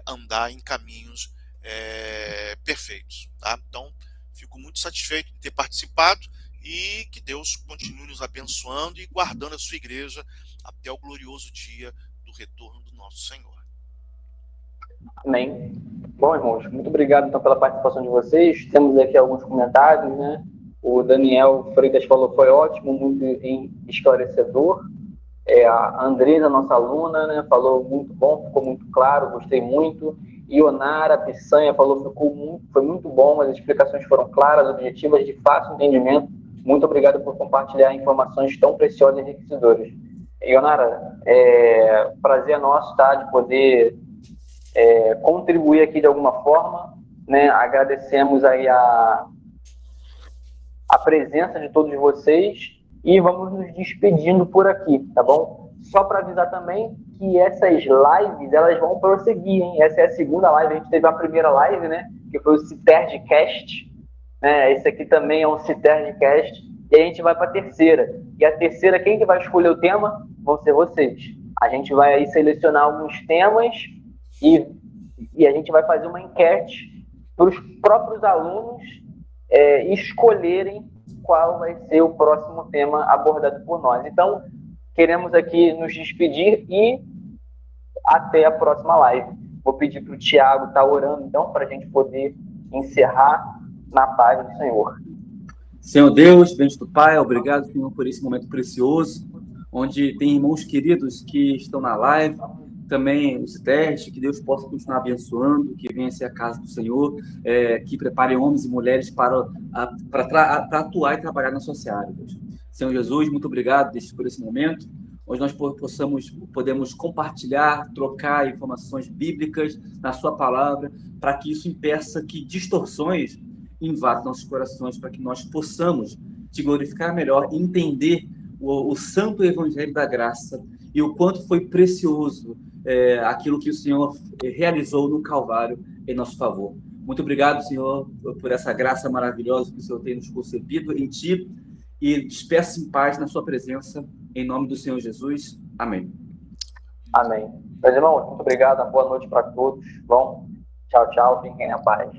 [SPEAKER 2] andar em caminhos perfeitos, tá? Então, fico muito satisfeito de ter participado e que Deus continue nos abençoando e guardando a sua igreja até o glorioso dia do retorno do nosso Senhor.
[SPEAKER 1] Amém. Bom, irmãos, muito obrigado então pela participação de vocês. Temos aqui alguns comentários, né? O Daniel Freitas falou, foi ótimo, muito esclarecedor. A Andresa, nossa aluna, né, falou muito bom, ficou muito claro, gostei muito. Ionara Pissanha falou, foi muito bom, as explicações foram claras, objetivas, de fácil entendimento. Muito obrigado por compartilhar informações tão preciosas e enriquecedoras. Ionara, prazer é nosso, tá, de poder contribuir aqui de alguma forma, né? Agradecemos aí a presença de todos vocês e vamos nos despedindo por aqui, tá bom? Só para avisar também que essas lives, elas vão prosseguir, hein? Essa é a segunda live, a gente teve a primeira live, né? Que foi o Citergcast, né? Esse aqui também é um Citergcast, e a gente vai para a terceira. E a terceira, quem que vai escolher o tema? Vão ser vocês. A gente vai aí selecionar alguns temas e a gente vai fazer uma enquete para os próprios alunos escolherem qual vai ser o próximo tema abordado por nós. Então, queremos aqui nos despedir e até a próxima live. Vou pedir para o Tiago estar orando, então, para a gente poder encerrar na paz do Senhor.
[SPEAKER 3] Senhor Deus, bendito Pai, obrigado, Senhor, por esse momento precioso, onde tem irmãos queridos que estão na live, também o Citerge, que Deus possa continuar abençoando, que venha ser a casa do Senhor, que prepare homens e mulheres para atuar e trabalhar na sua área, Deus. Senhor Jesus, muito obrigado por esse momento, onde nós podemos compartilhar, trocar informações bíblicas na sua palavra, para que isso impeça que distorções invadam nossos corações, para que nós possamos te glorificar melhor e entender o santo evangelho da graça e o quanto foi precioso aquilo que o Senhor realizou no Calvário em nosso favor. Muito obrigado, Senhor, por essa graça maravilhosa que o Senhor tem nos concebido em Ti, e despeça em paz na sua presença, em nome do Senhor Jesus. Amém.
[SPEAKER 1] Amém. Meus irmãos, muito obrigado, uma boa noite para todos. Bom, tchau, tchau, fiquem na paz.